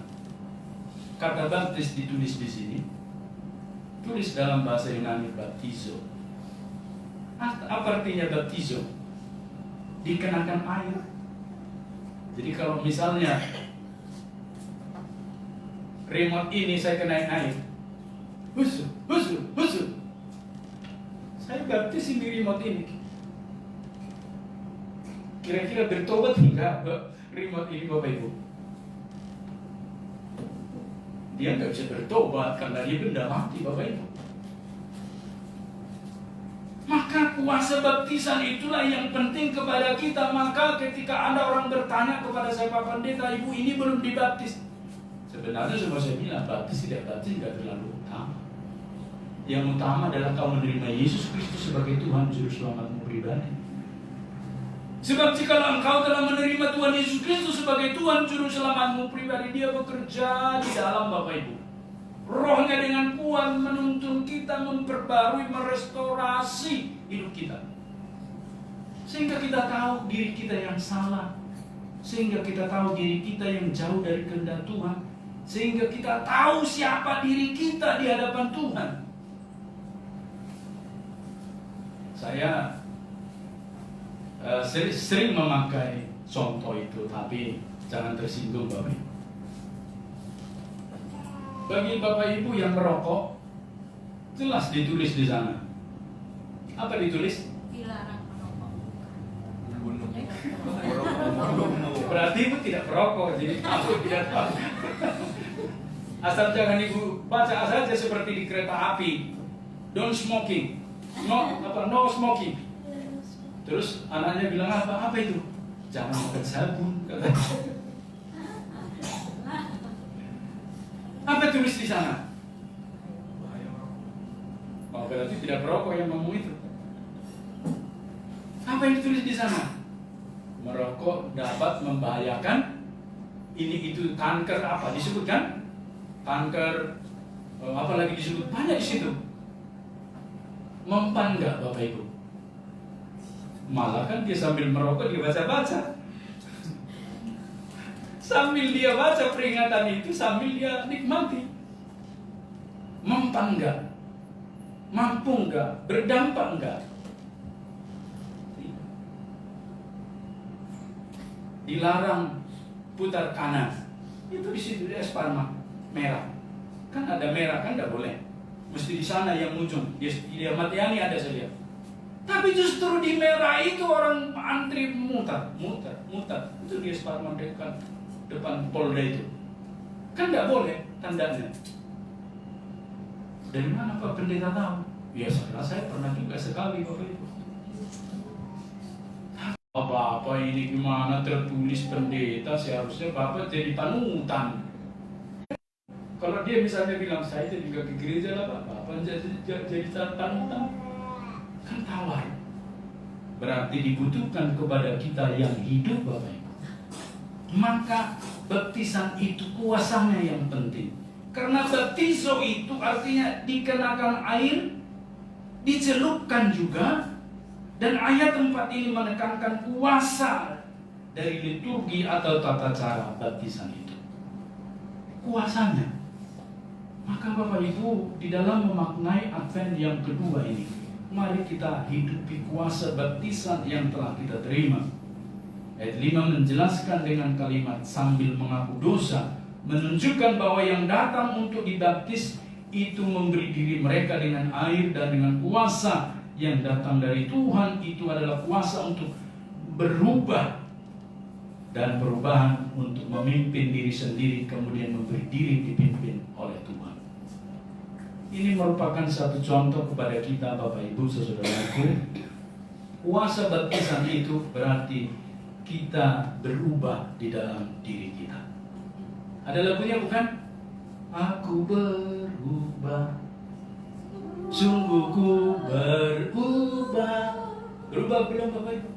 Kata baptis ditulis di sini. Tulis dalam bahasa Yunani baptizo. Apa artinya baptizo? Dikenakan air. Jadi kalau misalnya remote ini saya kenain air, husu, husu, husu, saya baptisin di remote ini. Kira-kira bertobat enggak remote ini Bapak Ibu? Dia nggak bisa bertobat karena dia benda mati Bapak Ibu. Maka kuasa baptisan itulah yang penting kepada kita. Maka ketika ada orang bertanya kepada saya, Pak Pendeta, Ibu ini belum dibaptis. Sebenarnya semua saya bilang, baptis tidak baptis tidak terlalu utama. Yang utama adalah kau menerima Yesus Kristus sebagai Tuhan Juru Selamatmu pribadi. Sebab jika engkau telah menerima Tuhan Yesus Kristus sebagai Tuhan Juru Selamatmu pribadi, Dia bekerja di dalam Bapak Ibu. Rohnya dengan kuat menuntun kita, memperbarui, merestorasi hidup kita. Sehingga kita tahu diri kita yang salah. Sehingga kita tahu diri kita yang jauh dari kehendak Tuhan. Sehingga kita tahu siapa diri kita di hadapan Tuhan. Saya sering memakai contoh itu, tapi jangan tersinggung Bapak Ibu. Bagi Bapak Ibu yang merokok, jelas ditulis di sana. Apa ditulis? Dilarang merokok. Berarti Ibu tidak perokok, jadi aku tidak tahu. Asal jangan Ibu baca saja seperti di kereta api. Don't smoking. No smoking. Terus anaknya bilang apa itu? Jangan makan sabun, katanya. Apa tulis di sana? Oh, berarti tidak perokok yang ngomong itu. Apa yang ditulis di sana? Merokok dapat membahayakan ini itu, kanker apa disebutkan? Kanker apa lagi disebut? Banyak di situ. Mempan enggak Bapak Ibu? Malah kan dia sambil merokok dia baca-baca. Sambil dia baca peringatan itu, sambil dia nikmati. Mempan enggak? Mampu enggak? Berdampak enggak? Dilarang putar kanan. Itu di situ di Esparma merah. Kan ada merah, kan tidak boleh. Mesti di sana yang ujung. Di Matiani ada saya lihat. Tapi justru di merah itu orang antri mutar. Itu di Suparman depan Polda itu. Kan tidak boleh tandanya. Dari mana Pak Pendeta tahu? Ya saya pernah juga sekali Bapak Ibu. Bapak ini gimana tertulis pendeta, seharusnya Bapak jadi panutan. Kalau dia misalnya bilang saya juga ke gereja lah Pak, Bapak jadi panutan. Kan tawar. Berarti dibutuhkan kepada kita yang hidup Bapak Ibu. Maka baptisan itu kuasanya yang penting. Karena baptiso itu artinya dikenakan air, dicelupkan juga. Dan ayat 4 ini menekankan kuasa dari liturgi atau tata cara baptisan itu. Kuasanya. Maka Bapak Ibu, di dalam memaknai Advent yang kedua ini, mari kita hidupi kuasa baptisan yang telah kita terima. Ayat 5 menjelaskan dengan kalimat sambil mengaku dosa, menunjukkan bahwa yang datang untuk dibaptis itu memberi diri mereka dengan air dan dengan kuasa yang datang dari Tuhan. Itu adalah kuasa untuk berubah dan perubahan untuk memimpin diri sendiri, kemudian memberi diri dipimpin oleh Tuhan. Ini merupakan satu contoh kepada kita Bapak Ibu saudaraku. Kuasa baptisan itu berarti kita berubah di dalam diri kita. Ada lagunya bukan? Aku berubah, sungguh ku berubah. Berubah belum Bapak Ibu?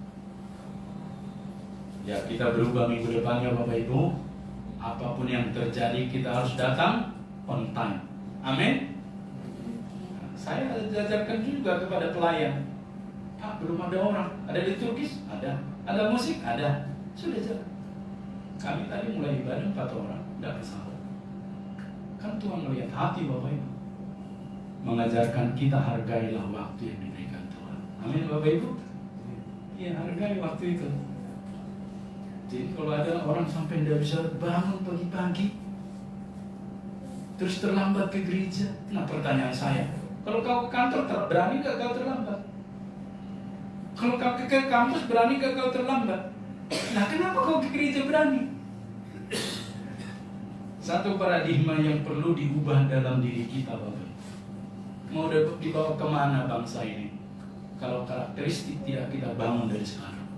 Ya, kita berubah minggu depannya Bapak Ibu. Apapun yang terjadi kita harus datang on time. Amin. Saya ajarkan juga kepada pelayan. Pak, belum ada orang. Ada liturgis? Ada. Ada musik? Ada. Sudah jalan. Kami tadi mulai ibadah 4 orang. Tidak kesalahan. Kan Tuhan melihat hati Bapak Ibu. Mengajarkan kita hargailah waktu yang diberikan Tuhan. Amin Bapak Ibu. Ya, hargai waktu itu. Jadi kalau ada orang sampai tidak bisa bangun pagi-pagi, terus terlambat ke gereja. Nah, pertanyaan saya, kalau kau ke kantor berani gak kau terlambat? Kalau kau ke kampus berani gak kau terlambat? Nah, kenapa kau ke gereja berani? Satu paradigma yang perlu diubah dalam diri kita Bapak. Mau dibawa kemana bangsa ini kalau karakteristik tidak kita bangun dari sekarang?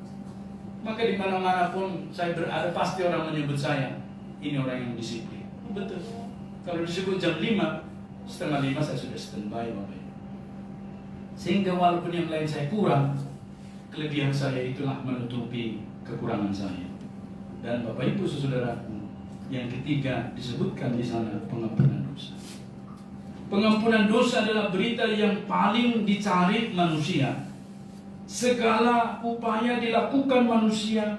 Maka di mana-mana pun saya berada, pasti orang menyebut saya ini orang yang disiplin. Betul. Kalau disebut jam 5, setengah 5 saya sudah standby Bapak. Sehingga walaupun yang lain saya kurang, kelebihan saya itulah menutupi kekurangan saya. Dan Bapak Ibu saudaraku, yang ketiga disebutkan di sana pengampunan dosa. Pengampunan dosa adalah berita yang paling dicari manusia. Segala upaya dilakukan manusia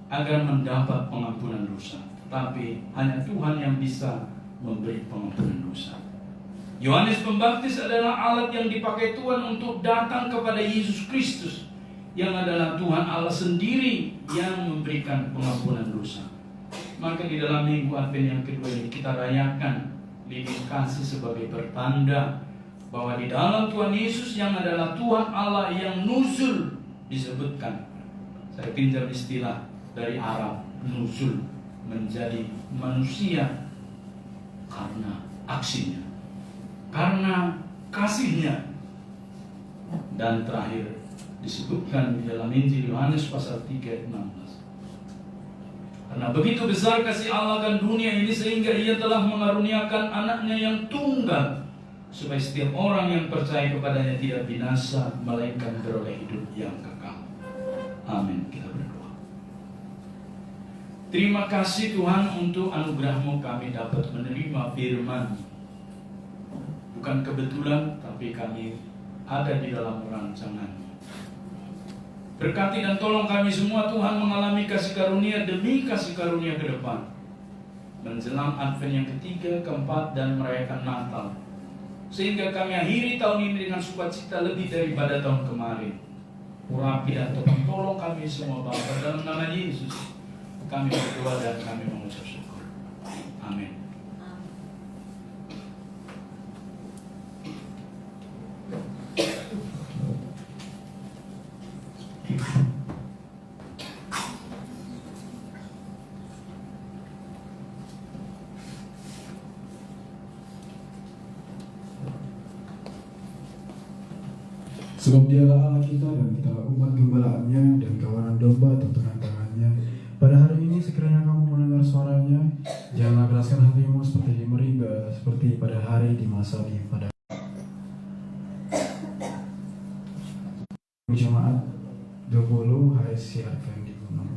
agar mendapat pengampunan dosa, tapi hanya Tuhan yang bisa memberi pengampunan dosa. Yohanes Pembaptis adalah alat yang dipakai Tuhan untuk datang kepada Yesus Kristus, yang adalah Tuhan Allah sendiri yang memberikan pengampunan dosa. Maka di dalam minggu Advent yang kedua ini kita rayakan lilin kasih sebagai pertanda bahwa di dalam Tuhan Yesus yang adalah Tuhan Allah yang nuzul, disebutkan, saya pinjam istilah dari Arab, nuzul, menjadi manusia karena aksinya, karena kasihnya. Dan terakhir disebutkan di dalam Injil Yohanes pasal 3 ayat 16. Karena begitu besar kasih Allah akan dunia ini sehingga Ia telah mengaruniakan anaknya yang tunggal, supaya setiap orang yang percaya kepadanya tidak binasa, melainkan beroleh hidup yang kekal. Amin. Kita berdoa. Terima kasih Tuhan untuk anugerah-Mu kami dapat menerima firman. Bukan kebetulan, tapi kami ada di dalam rancangan-Mu. Berkati dan tolong kami semua Tuhan mengalami kasih karunia demi kasih karunia ke depan, menjelang Advent yang ketiga, keempat, dan merayakan Natal, sehingga kami akhiri tahun ini dengan sukacita lebih daripada tahun kemarin. Urapi dan tolong kami semua Bapa, dalam nama Yesus kami berdoa dan kami mengucap syukur. Amin. Sebab dialah Allah kita dan kita umat gembalaannya dan kawanan domba atau tangannya. Pada hari ini sekiranya kamu mendengar suaranya, janganlah keraskan hatimu seperti di Meriba, seperti pada hari di masa di pada jemaat 20 HSCRK yang di Gunung.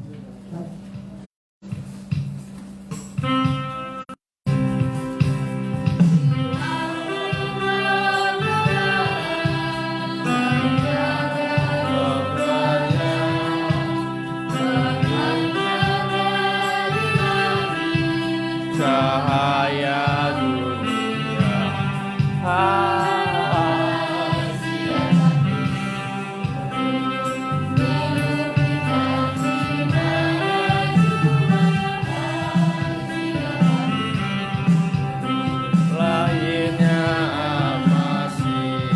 Cahaya dunia lainnya masih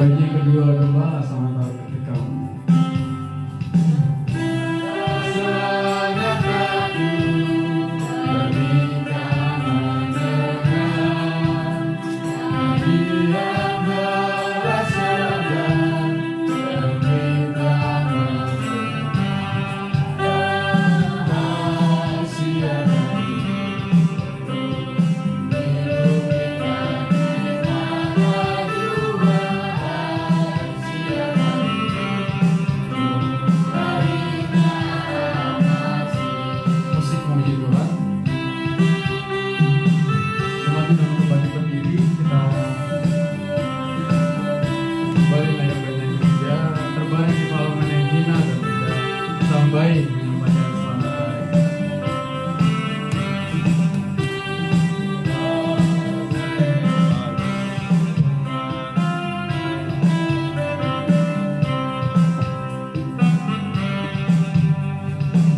Bagi kedua gembala sama taruh ketika musik memuji Tuhan. Umat kita kembali berdiri, kita kembali naik benteng gereja, terbaring di palungan yang hina dan kita sampai minuman yang selamat.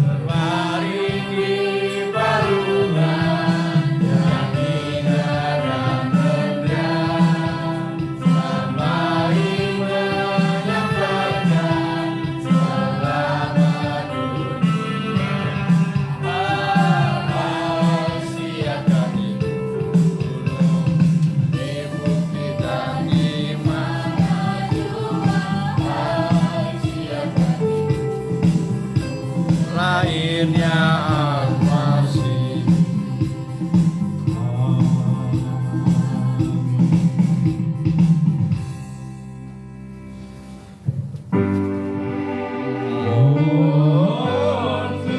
berbaring di palungan yang indah dan tenang, sembari menyampaikan selamat dunia. Siapkan di gunung, di bukit dan di mana jua. Siapkan lahirnya masih Tuhan menghormati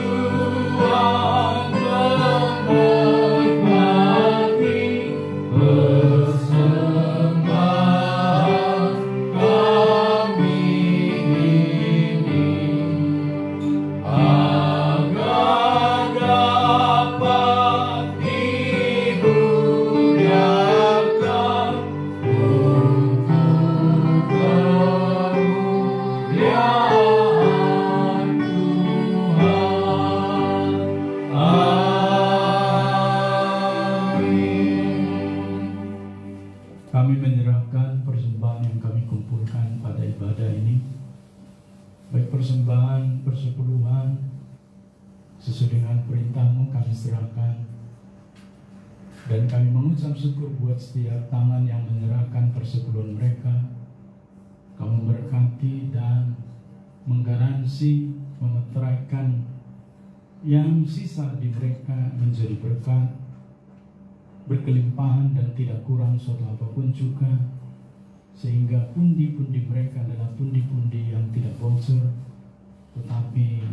persembahan kami ini, agar dapat dimuliakan untuk kemuliaan Tuhan. Amin. Kami menyerahkan persembahan yang kami kumpulkan pada ibadah ini, baik persembahan persepuluhan sesuai dengan perintah-Mu kami serahkan, dan kami mengucap syukur buat setiap tangan yang menyerahkan persepuluhan mereka. Kamu berkati dan menggaransi, memeteraikan yang sisa di mereka menjadi berkat, berkelimpahan dan tidak kurang suatu apapun juga, sehingga pundi-pundi mereka adalah pundi-pundi yang tidak bocor, tetapi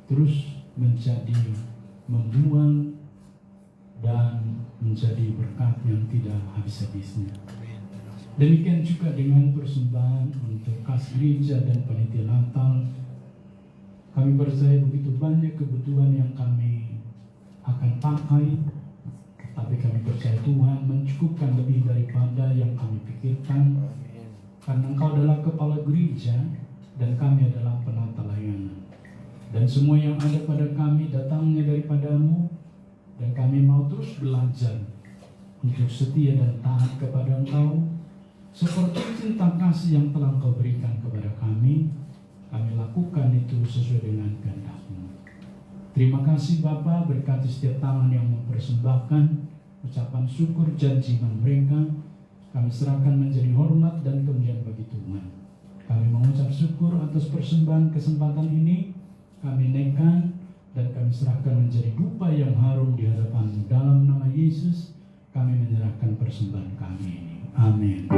terus menjadi membuang dan menjadi berkat yang tidak habis-habisnya. Demikian juga dengan persembahan untuk kas gereja dan panitia Natal. Kami percaya begitu banyak kebutuhan yang kami akan pakai, tapi kami percaya Tuhan mencukupkan lebih daripada yang kami pikirkan, karena Engkau adalah kepala gereja dan kami adalah penata layanan. Dan semua yang ada pada kami datangnya daripada-Mu, dan kami mau terus belajar untuk setia dan taat kepada Engkau, seperti cinta kasih yang telah Engkau berikan kepada kami lakukan itu sesuai dengan kehendak-Mu. Terima kasih Bapa, berkati setiap tangan yang mempersembahkan ucapan syukur janji iman mereka. Kami serahkan menjadi hormat dan kemuliaan bagi Tuhan. Kami mengucap syukur atas persembahan kesempatan ini. Kami naikkan dan kami serahkan menjadi dupa yang harum di hadapan-Mu. Dalam nama Yesus kami menyerahkan persembahan kami ini. Amin.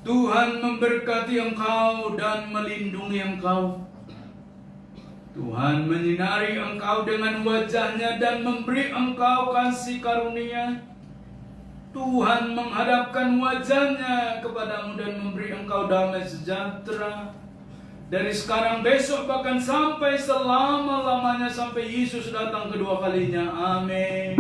Tuhan memberkati engkau dan melindungi engkau. Tuhan menyinari engkau dengan wajah-Nya dan memberi engkau kasih karunia. Tuhan menghadapkan wajah-Nya kepadamu dan memberi engkau damai sejahtera. Dari sekarang, besok, bahkan sampai selama-lamanya, sampai Yesus datang kedua kalinya. Amin.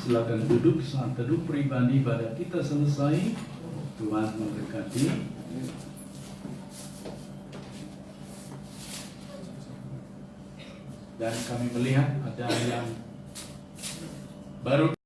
Silakan duduk, saat teduh pribadi ibadah kita selesai. Tuhan memberkati. Dan kami melihat ada yang baru